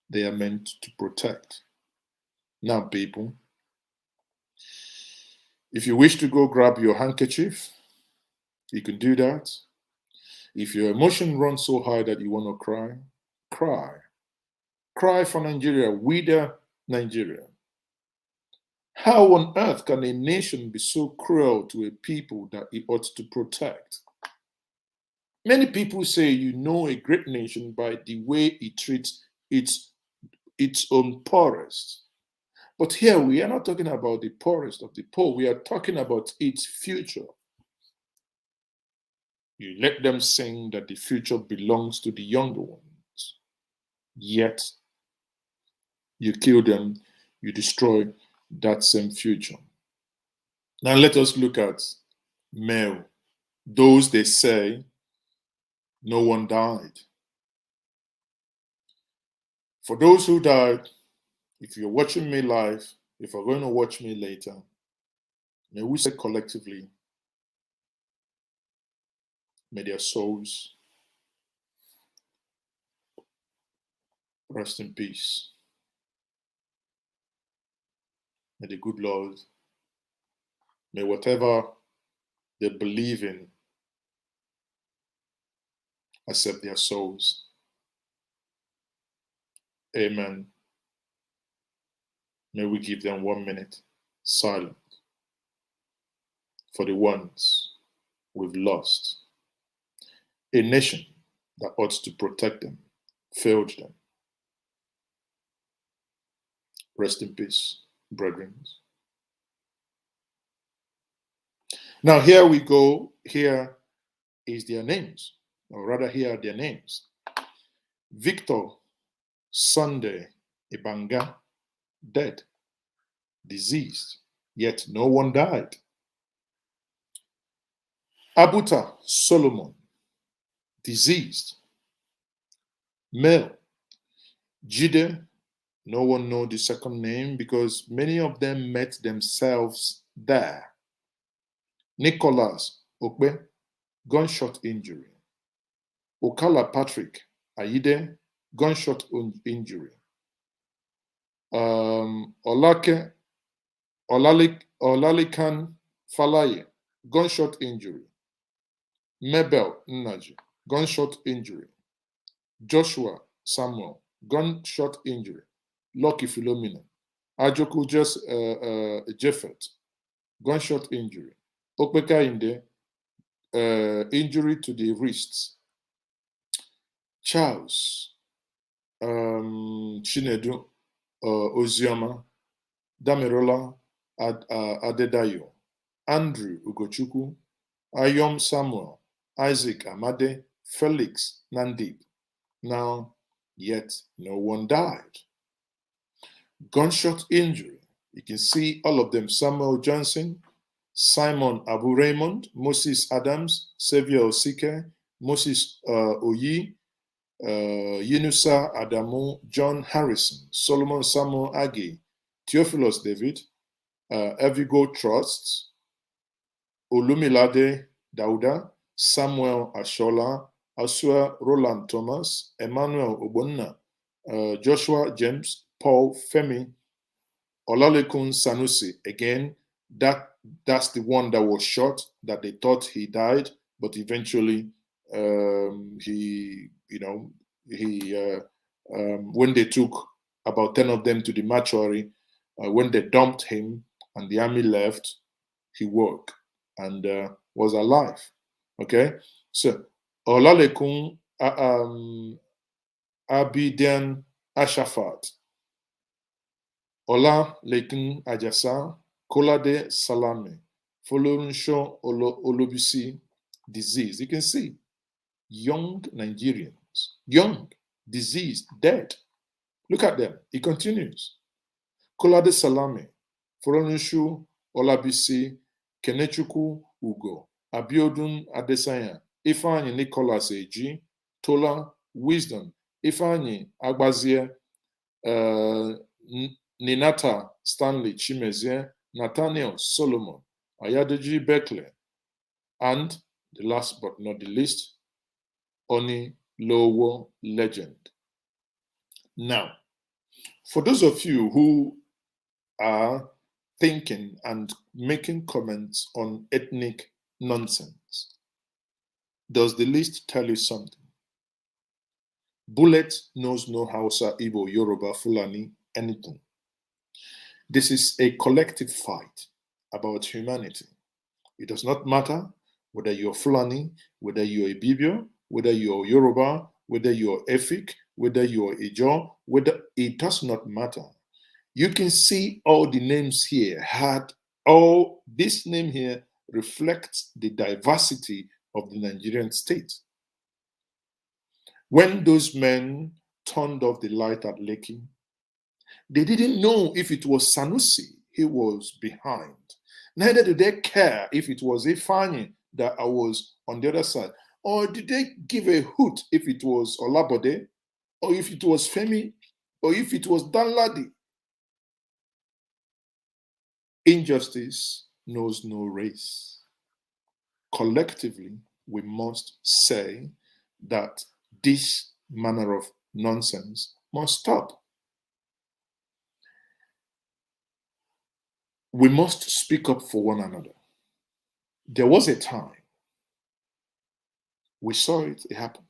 they are meant to protect. Now, people, if you wish to go grab your handkerchief, you can do that. If your emotion runs so high that you want to cry, cry. Cry for Nigeria, we the Nigerian. How on earth can a nation be so cruel to a people that it ought to protect? Many people say you know a great nation by the way it treats its own poorest. But here we are not talking about the poorest of the poor. We are talking about its future. You let them sing that the future belongs to the younger ones. Yet, you kill them, you destroy that same future. Now let us look at male. Those they say no one died. For those who died, if you're watching me live, if you're going to watch me later, may we say collectively, may their souls rest in peace. May the good Lord, may whatever they believe in accept their souls. Amen. May we give them 1 minute silent for the ones we've lost. A nation that ought to protect them failed them. Rest in peace, brethren. Now here we go. Here is their names, or rather here are their names. Victor Sunday Ibanga, dead, diseased, yet no one died. Abuta Solomon, diseased, male. Jide, no one knows the second name because many of them met themselves there. Nicholas Okbe, gunshot injury. Okala Patrick Aide, gunshot injury. Olalikan Falaye, gunshot injury. Mabel Nnaji, gunshot injury. Joshua Samuel, gunshot injury. Lucky Philomena. Ajoku Jeffet, gunshot injury. Okpeka Inde, injury to the wrists. Charles Chinedu Ozioma, Damirola Adedayo, Andrew Ugochukwu, Ayom Samuel, Isaac Amade, Felix Nandip. Now, yet no one died. Gunshot injury. You can see all of them. Samuel Johnson, Simon Abu Raymond, Moses Adams, Xavier Osike, Moses Oyi, Yunusa Adamu, John Harrison, Solomon Samuel Agi, Theophilus David, Evigo Trust, Olumilade Dauda, Samuel Ashola, Asua Roland Thomas, Emmanuel Obonna, Joshua James, Paul Femi, Olalekun Sanusi. Again, that's the one that was shot, that they thought he died, but eventually he, when they took about 10 of them to the mortuary, when they dumped him and the army left, he woke and was alive. Okay, so Olalekun Abidan Ashafat, Ola Lekun Ajasa, Kolade Salame, Folorunsho Olobisi, disease. You can see young Nigerians, young, diseased, dead. Look at them. He continues. Kolade Salame, Folorunsho Olabisi, Kenechukwu Ugo, Abiodun Adesanya, Ifeanyi Nicholas Eji, Tola Wisdom, Ifeanyi Agbazie, Ninata Stanley Chimezie, Nathaniel Solomon, Ayadeji Bekle, and the last but not the least, Oni Lowo Legend. Now, for those of you who are thinking and making comments on ethnic nonsense, does the list tell you something? Bullet knows no Hausa, Igbo, Yoruba, Fulani, anything. This is a collective fight about humanity. It does not matter whether you're Fulani, whether you're a Ibibio, whether you're Yoruba, whether you're Efik, whether you're Ijo, it does not matter. You can see all the names here this name here reflects the diversity of the Nigerian state. When those men turned off the light at Lekki, they didn't know if it was Sanusi he was behind. Neither did they care if it was Ifeanyi that I was on the other side. Or did they give a hoot if it was Olabode, or if it was Femi, or if it was Danladi? Injustice knows no race. Collectively, we must say that this manner of nonsense must stop. We must speak up for one another. There was a time we saw it happened.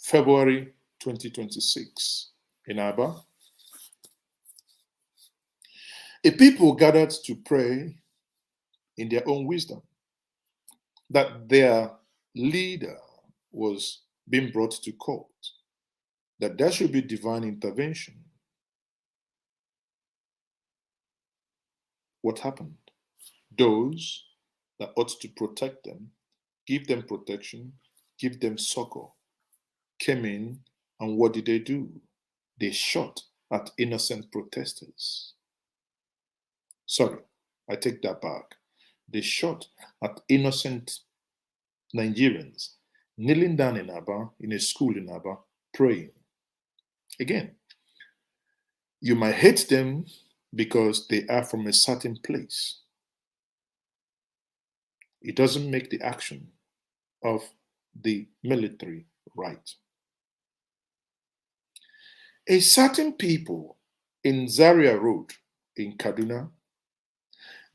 February 2026 in Aba, a people gathered to pray in their own wisdom that their leader was being brought to court, that there should be divine intervention. What happened? Those that ought to protect them, give them protection, give them succor, came in, and what did they do? They shot at innocent protesters. Sorry, I take that back. They shot at innocent Nigerians kneeling down in Aba, in a school in Aba, praying. Again, you might hate them because they are from a certain place. It doesn't make the action of the military right. A certain people in Zaria Road in Kaduna,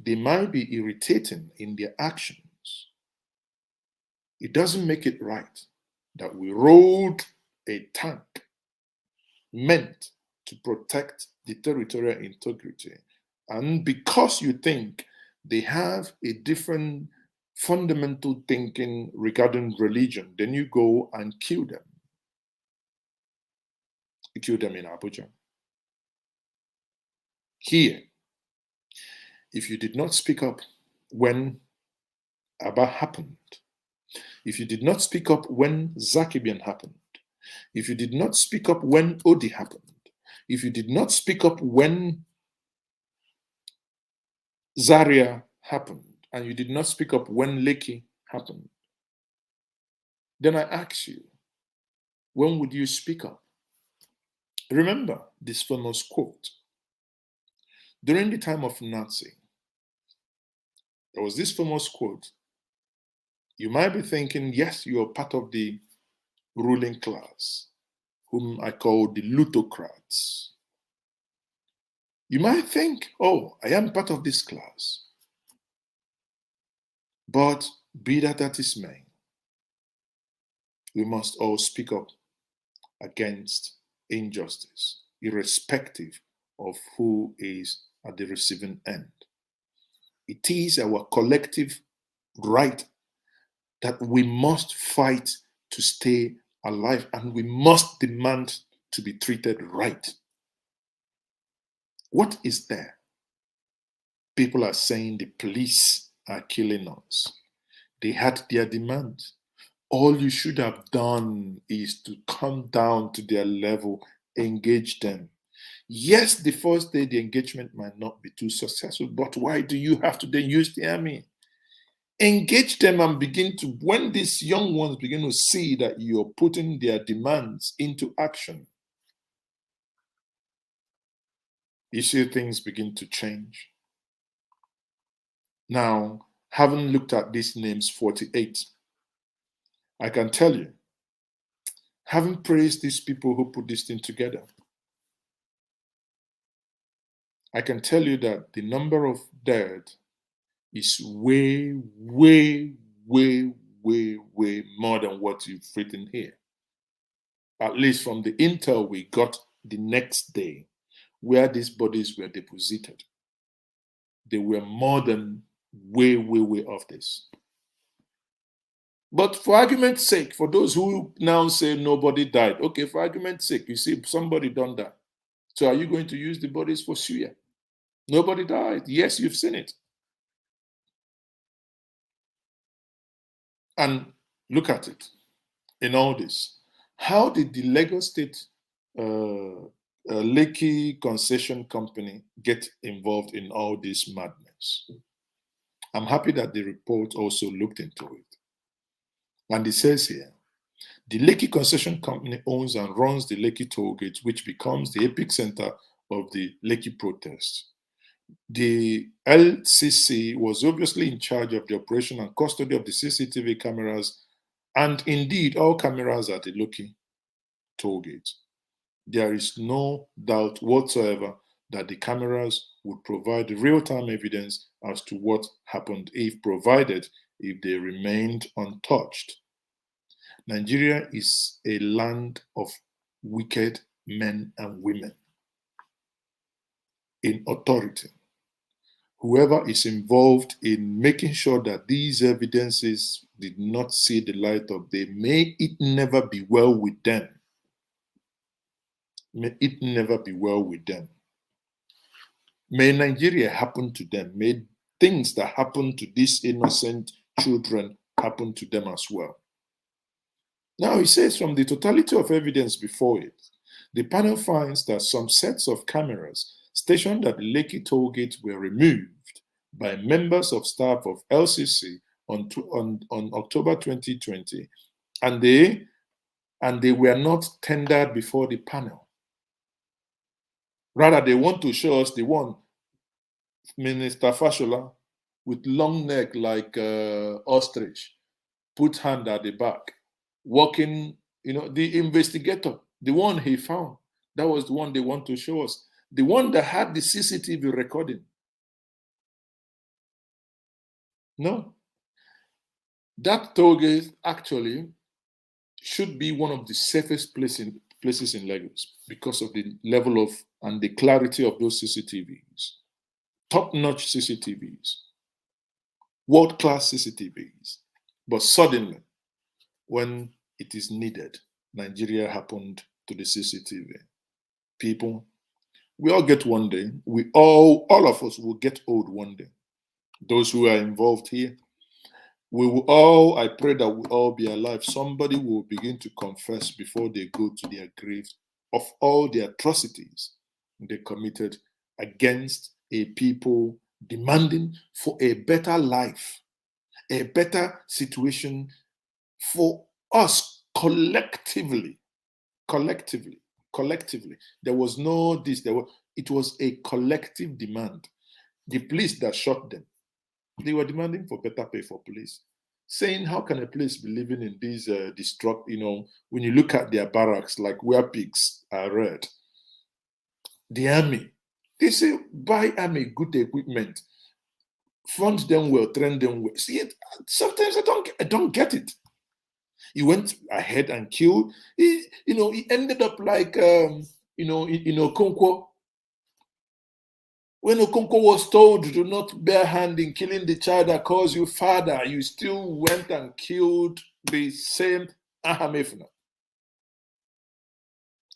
they might be irritating in their actions. It doesn't make it right that we rode a tank meant to protect the territorial integrity. And because you think they have a different fundamental thinking regarding religion, then you go and kill them. You kill them in Abuja. Here, if you did not speak up when Abba happened, if you did not speak up when Zakibian happened, if you did not speak up when Odi happened, if you did not speak up when Zaria happened, and you did not speak up when Lekki happened, then I ask you, when would you speak up? Remember this famous quote. During the time of Nazi, There was this famous quote. You might be thinking, yes, you are part of the ruling class, whom I call the plutocrats. You might think, oh, I am part of this class. But be that as it may, we must all speak up against injustice, irrespective of who is at the receiving end. It is our collective right that we must fight to stay alive, and we must demand to be treated right. What is there? People are saying the police are killing us. They had their demands. All you should have done is to come down to their level, engage them. Yes, the first day the engagement might not be too successful, but why do you have to then use the army? Engage them and begin to, when these young ones begin to see that you're putting their demands into action, you see things begin to change. Now, having looked at these names 48, I can tell you, having praised these people who put this thing together, I can tell you that the number of dead is way, way, way, way, way more than what you've written here. At least from the intel we got the next day, where these bodies were deposited, they were more than way, way, way off this. But for argument's sake, for those who now say nobody died, okay, for argument's sake, you see somebody done that. So are you going to use the bodies for suya? Nobody died. Yes, you've seen it. And look at it in all this. How did the Lagos State Lekki concession company get involved in all this madness? I'm happy that the report also looked into it. And it says here, the Lekki concession company owns and runs the Lekki Tollgate, which becomes the epicenter of the Lekki protests. The LCC was obviously in charge of the operation and custody of the CCTV cameras, and indeed all cameras at the Lekki Tollgate. There is no doubt whatsoever that the cameras would provide real-time evidence as to what happened if they remained untouched. Nigeria is a land of wicked men and women in authority. Whoever is involved in making sure that these evidences did not see the light of day, may it never be well with them. May it never be well with them. May Nigeria happen to them. May things that happen to these innocent children happen to them as well. Now, he says, from the totality of evidence before it, the panel finds that some sets of cameras stationed at the Lekki Tollgate were removed by members of staff of LCC on October 2020, and they were not tendered before the panel. Rather, they want to show us the one, Minister Fashola, with long neck like ostrich, put hand at the back, walking, the investigator, the one he found, that was the one they want to show us. The one that had the CCTV recording. No. That Tollgate actually should be one of the safest places in Lagos because of the level of and the clarity of those CCTVs. Top-notch CCTVs. World-class CCTVs. But suddenly, when it is needed, Nigeria happened to the CCTV. People, we all get one day. All of us will get old one day. Those who are involved here, we will all, I pray that we all be alive. Somebody will begin to confess before they go to their graves of all the atrocities they committed against a people demanding for a better life, a better situation for us collectively. There was no this, it was a collective demand. The police that shot them, They were demanding for better pay for police, saying, how can a police be living in these destruct, when you look at their barracks, like where pigs are reared. The army, they say, buy army good equipment, fund them well, train them well. See, sometimes I don't get it. He went ahead and killed. He ended up like, Okonkwo. When Okonkwo was told to not bear hand in killing the child that calls you father, you still went and killed the same Ahamefuna.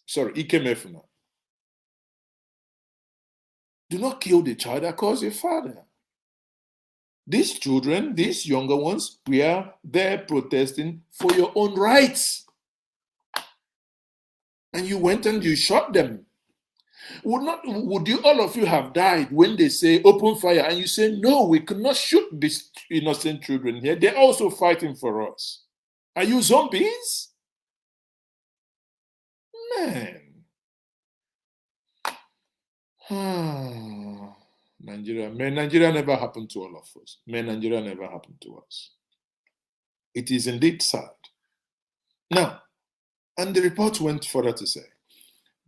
Sorry, Ikemefuna. Do not kill the child that calls you father. These children, these younger ones, we are there protesting for your own rights. And you went and you shot them. Would you all of you have died when they say open fire and you say no, we cannot shoot these innocent children here? They're also fighting for us. Are you zombies? Man. Nigeria. May Nigeria never happened to all of us. May Nigeria never happened to us. It is indeed sad. Now, and the report went further to say,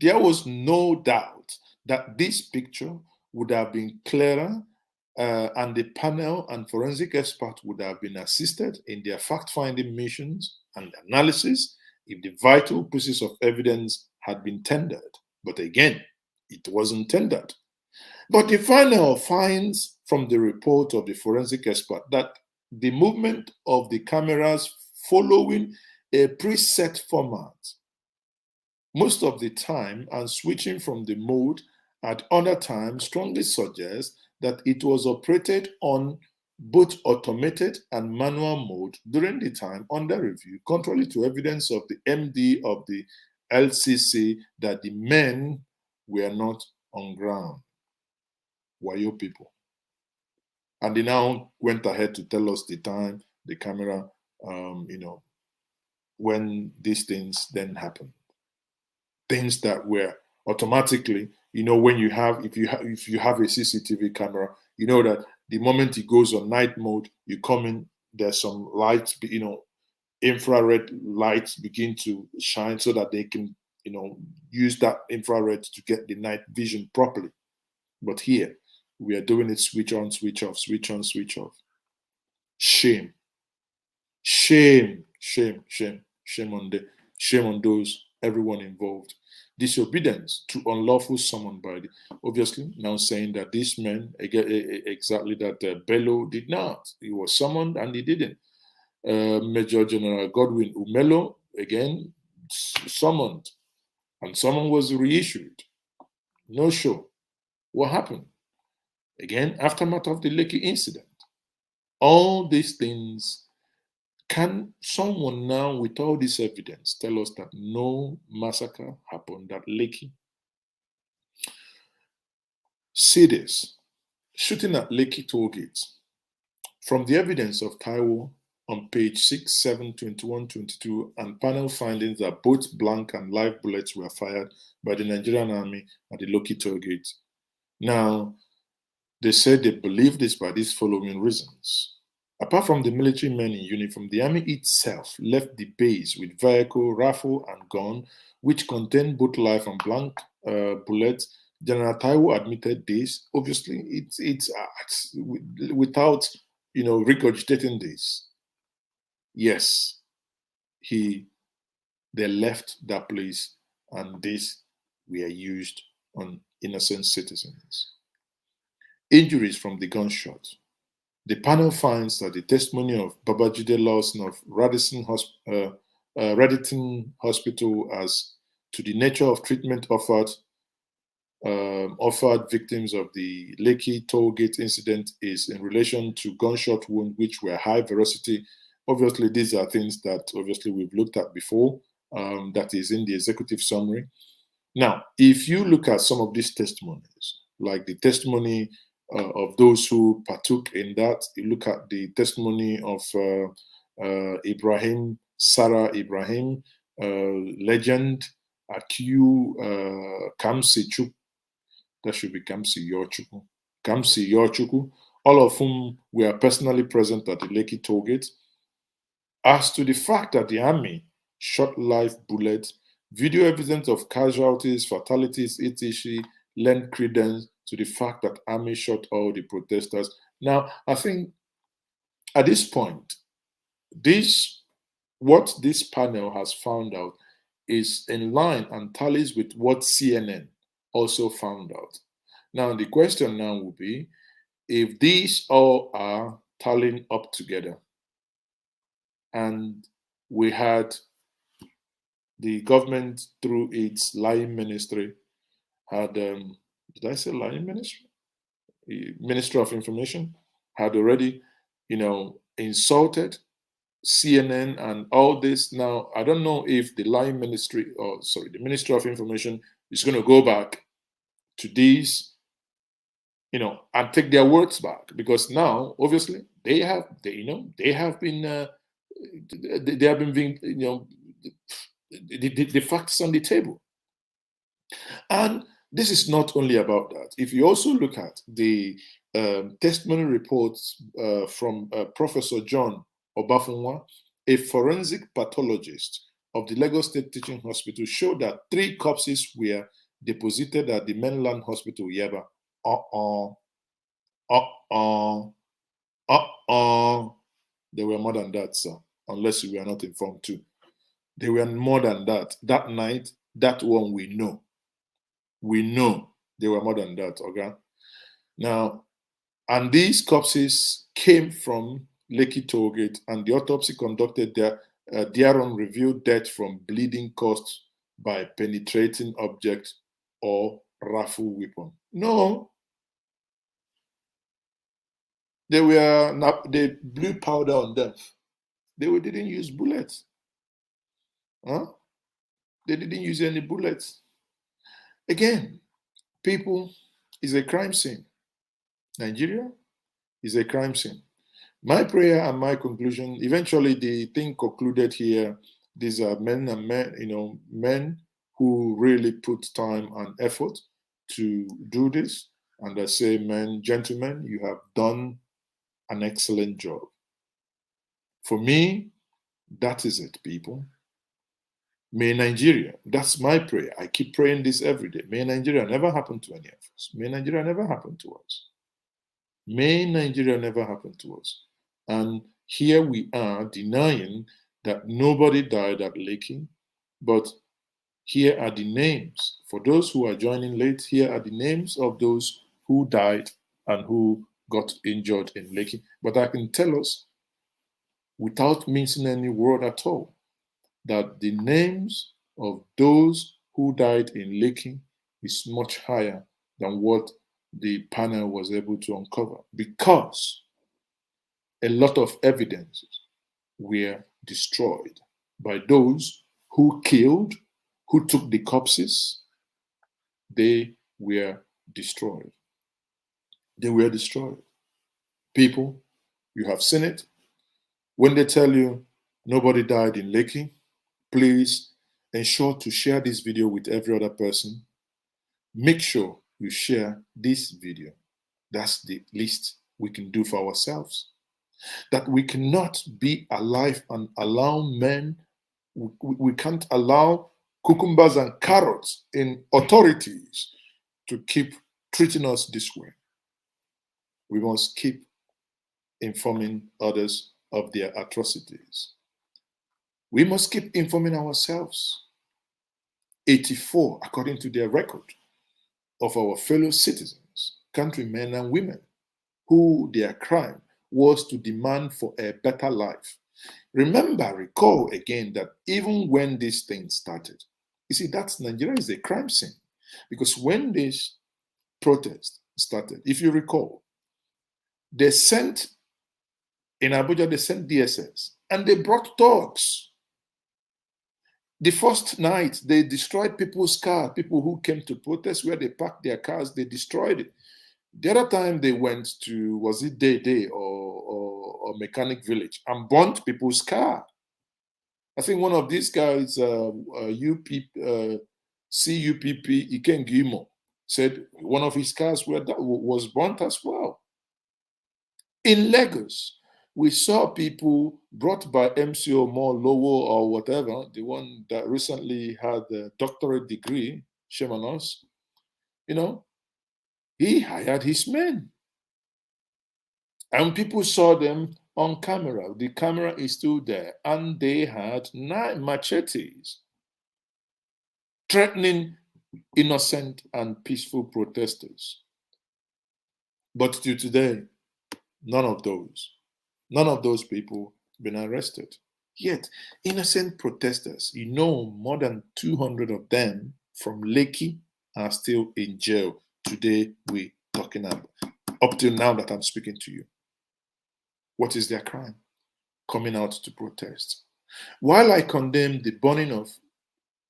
there was no doubt that this picture would have been clearer and the panel and forensic experts would have been assisted in their fact-finding missions and analysis if the vital pieces of evidence had been tendered. But again, it wasn't tendered. But the final finds from the report of the forensic expert that the movement of the cameras following a preset format most of the time and switching from the mode at other times strongly suggests that it was operated on both automated and manual mode during the time under review, contrary to evidence of the MD of the LCC that the men were not on ground. Wayo people. And they now went ahead to tell us the time, the camera, when these things then happened. Things that were automatically, when you have, if you have a CCTV camera, you know that the moment it goes on night mode, you come in, there's some lights, infrared lights begin to shine so that they can, use that infrared to get the night vision properly. But here, we are doing it switch on, switch off, switch on, switch off. Shame. Shame, shame, shame, shame on those, everyone involved. Disobedience to unlawful summon by the, obviously now saying that these men, exactly that Bello did not. He was summoned and he didn't. Major General Godwin Umelo, again, summoned. And summon was reissued. No show. What happened? Again, aftermath of the Lekki incident. All these things, can someone now, with all this evidence, tell us that no massacre happened at Lekki? See this. Shooting at Lekki Tollgate. From the evidence of Taiwo on page 6, 7, 21, 22, and panel findings that both blank and live bullets were fired by the Nigerian army at the Lekki Tollgate. Now, they said they believe this by these following reasons. Apart from the military men in uniform, the army itself left the base with vehicle, rifle, and gun, which contained both live and blank bullets. General Taiwo admitted this. Obviously, it's without regurgitating this. Yes, they left that place, and these were used on innocent citizens. Injuries from the gunshot. The panel finds that the testimony of Babajide Lawson of Reddington Hospital as to the nature of treatment offered victims of the Lekki Tollgate incident is in relation to gunshot wounds which were high velocity. Obviously, these are things that obviously we've looked at before. That is in the executive summary. Now, if you look at some of these testimonies, like the testimony of those who partook in that, you look at the testimony of Sarah Ibrahim, legend, Akiu Kamsi Chuk, that should be Kamsi Yochuku, all of whom were personally present at the Lekki Tollgate, as to the fact that the army shot live bullets, video evidence of casualties, fatalities, etc., lend credence to the fact that army shot all the protesters. Now, I think at this point, what this panel has found out is in line and tallies with what CNN also found out. Now, the question now will be, if these all are tallying up together, and we had the government through its lying ministry had, did I say lying ministry? Ministry of Information had already, insulted CNN and all this. Now, I don't know if the lying ministry, or sorry, the Ministry of Information is going to go back to these, and take their words back, because now, obviously, they have been, they have been, the facts on the table. And this is not only about that. If you also look at the testimony reports from Professor John Obafunwa, a forensic pathologist of the Lagos State Teaching Hospital, showed that 3 corpses were deposited at the mainland hospital, Yaba. There were more than that, sir, unless you were not informed too. There were more than that. That night, that one we know. We know there were more than that, okay? Now, and these corpses came from Lekki Tollgate, and the autopsy conducted there thereon revealed death from bleeding caused by penetrating object or rifle weapon. No. They blew powder on them. They didn't use bullets. Huh? They didn't use any bullets. Again, people, is a crime scene. Nigeria is a crime scene. My prayer and my conclusion, eventually the thing concluded here, these are men who really put time and effort to do this. And I say, men, gentlemen, you have done an excellent job. For me, that is it, people. May Nigeria, that's my prayer. I keep praying this every day. May Nigeria never happen to any of us. May Nigeria never happen to us. May Nigeria never happen to us. And here we are denying that nobody died at Lekki, but here are the names. For those who are joining late, here are the names of those who died and who got injured in Lekki. But I can tell us, without mincing any word at all, that the names of those who died in Lekki is much higher than what the panel was able to uncover, because a lot of evidences were destroyed by those who killed, who took the corpses. They were destroyed. They were destroyed. People, you have seen it. When they tell you nobody died in Lekki, please ensure to share this video with every other person. Make sure you share this video. That's the least we can do for ourselves. That we cannot be alive and allow men, we can't allow cucumbers and carrots in authorities to keep treating us this way. We must keep informing others of their atrocities. We must keep informing ourselves. 84, according to their record, of our fellow citizens, countrymen and women, who their crime was to demand for a better life. Recall again that even when this thing started, you see, Nigeria is a crime scene. Because when this protest started, if you recall, they sent, in Abuja, they sent DSS, and they brought dogs. The first night, they destroyed people's cars, people who came to protest, where they parked their cars, they destroyed it. The other time they went to, was it Day or Mechanic Village, and burnt people's car. I think one of these guys, CUPP, Iken Gimo, said one of his cars was burnt as well. In Lagos, we saw people brought by MCO More Lowo or whatever, the one that recently had a doctorate degree, shame on us, you know, he hired his men. And people saw them on camera. The camera is still there. And they had 9 machetes threatening innocent and peaceful protesters. But till today, none of those people been arrested. Yet, innocent protesters, more than 200 of them from Lekki are still in jail. Today, we're talking about, up till now that I'm speaking to you. What is their crime? Coming out to protest. While I condemn the burning of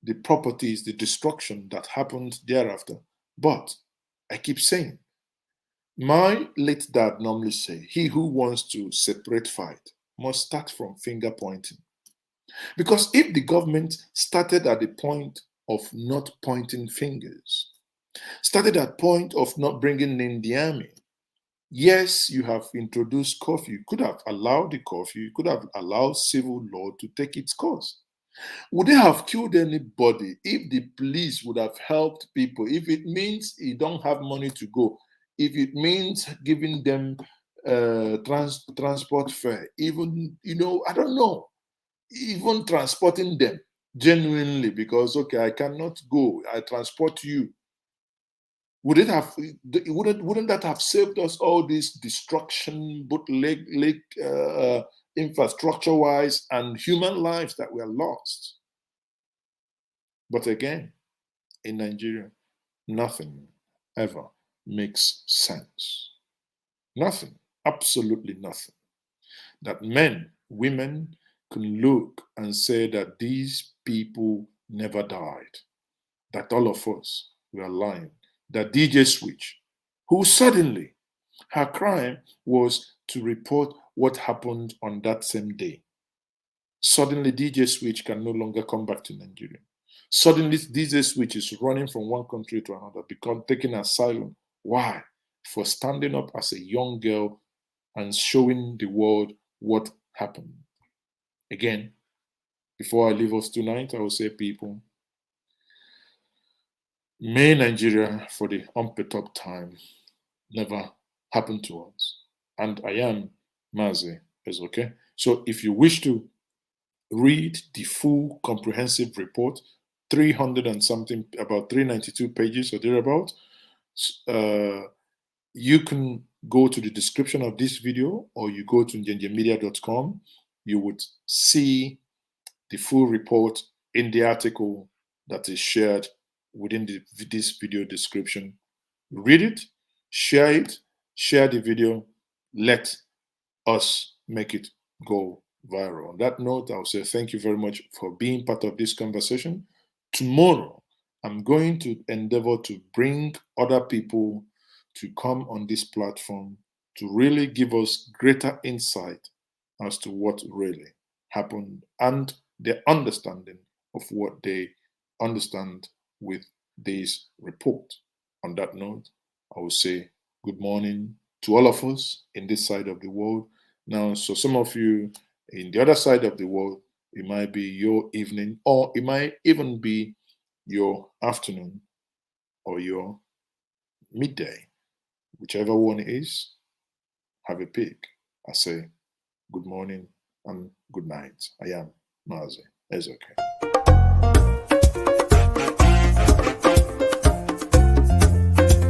the properties, the destruction that happened thereafter, but I keep saying, my late dad normally say, he who wants to separate fight must start from finger pointing. Because if the government started at the point of not pointing fingers, started at point of not bringing in the army, yes, you have introduced curfew. You could have allowed the curfew. You could have allowed civil law to take its course. Would they have killed anybody if the police would have helped people? If it means you don't have money to go, if it means giving them transport fare, even, I don't know, even transporting them genuinely because, okay, I cannot go, I transport you. Wouldn't that have saved us all this destruction, both infrastructure wise and human lives that were lost? But again, in Nigeria, nothing ever makes sense. Nothing, absolutely nothing. That men, women can look and say that these people never died, that all of us were lying, that DJ Switch, who suddenly, her crime was to report what happened on that same day. Suddenly, DJ Switch can no longer come back to Nigeria. Suddenly, DJ Switch is running from one country to another, taking asylum. Why? For standing up as a young girl and showing the world what happened. Again, before I leave us tonight, I will say, people, may Nigeria, for the umpteenth time, never happen to us. And I am Mazi, is okay. So if you wish to read the full comprehensive report, 300 and something, about 392 pages or thereabout, you can go to the description of this video or you go to njenjemedia.com. You would see the full report in the article that is shared within this video description. Read it, share the video, let us make it go viral. On that note, I'll say thank you very much for being part of this conversation. Tomorrow, I'm going to endeavor to bring other people to come on this platform to really give us greater insight as to what really happened and their understanding of what they understand with this report. On that note, I will say good morning to all of us in this side of the world. Now, so some of you in the other side of the world, it might be your evening, or it might even be your afternoon or your midday. Whichever one it is, have a pick. I say good morning and good night. I am Mazi. It's okay.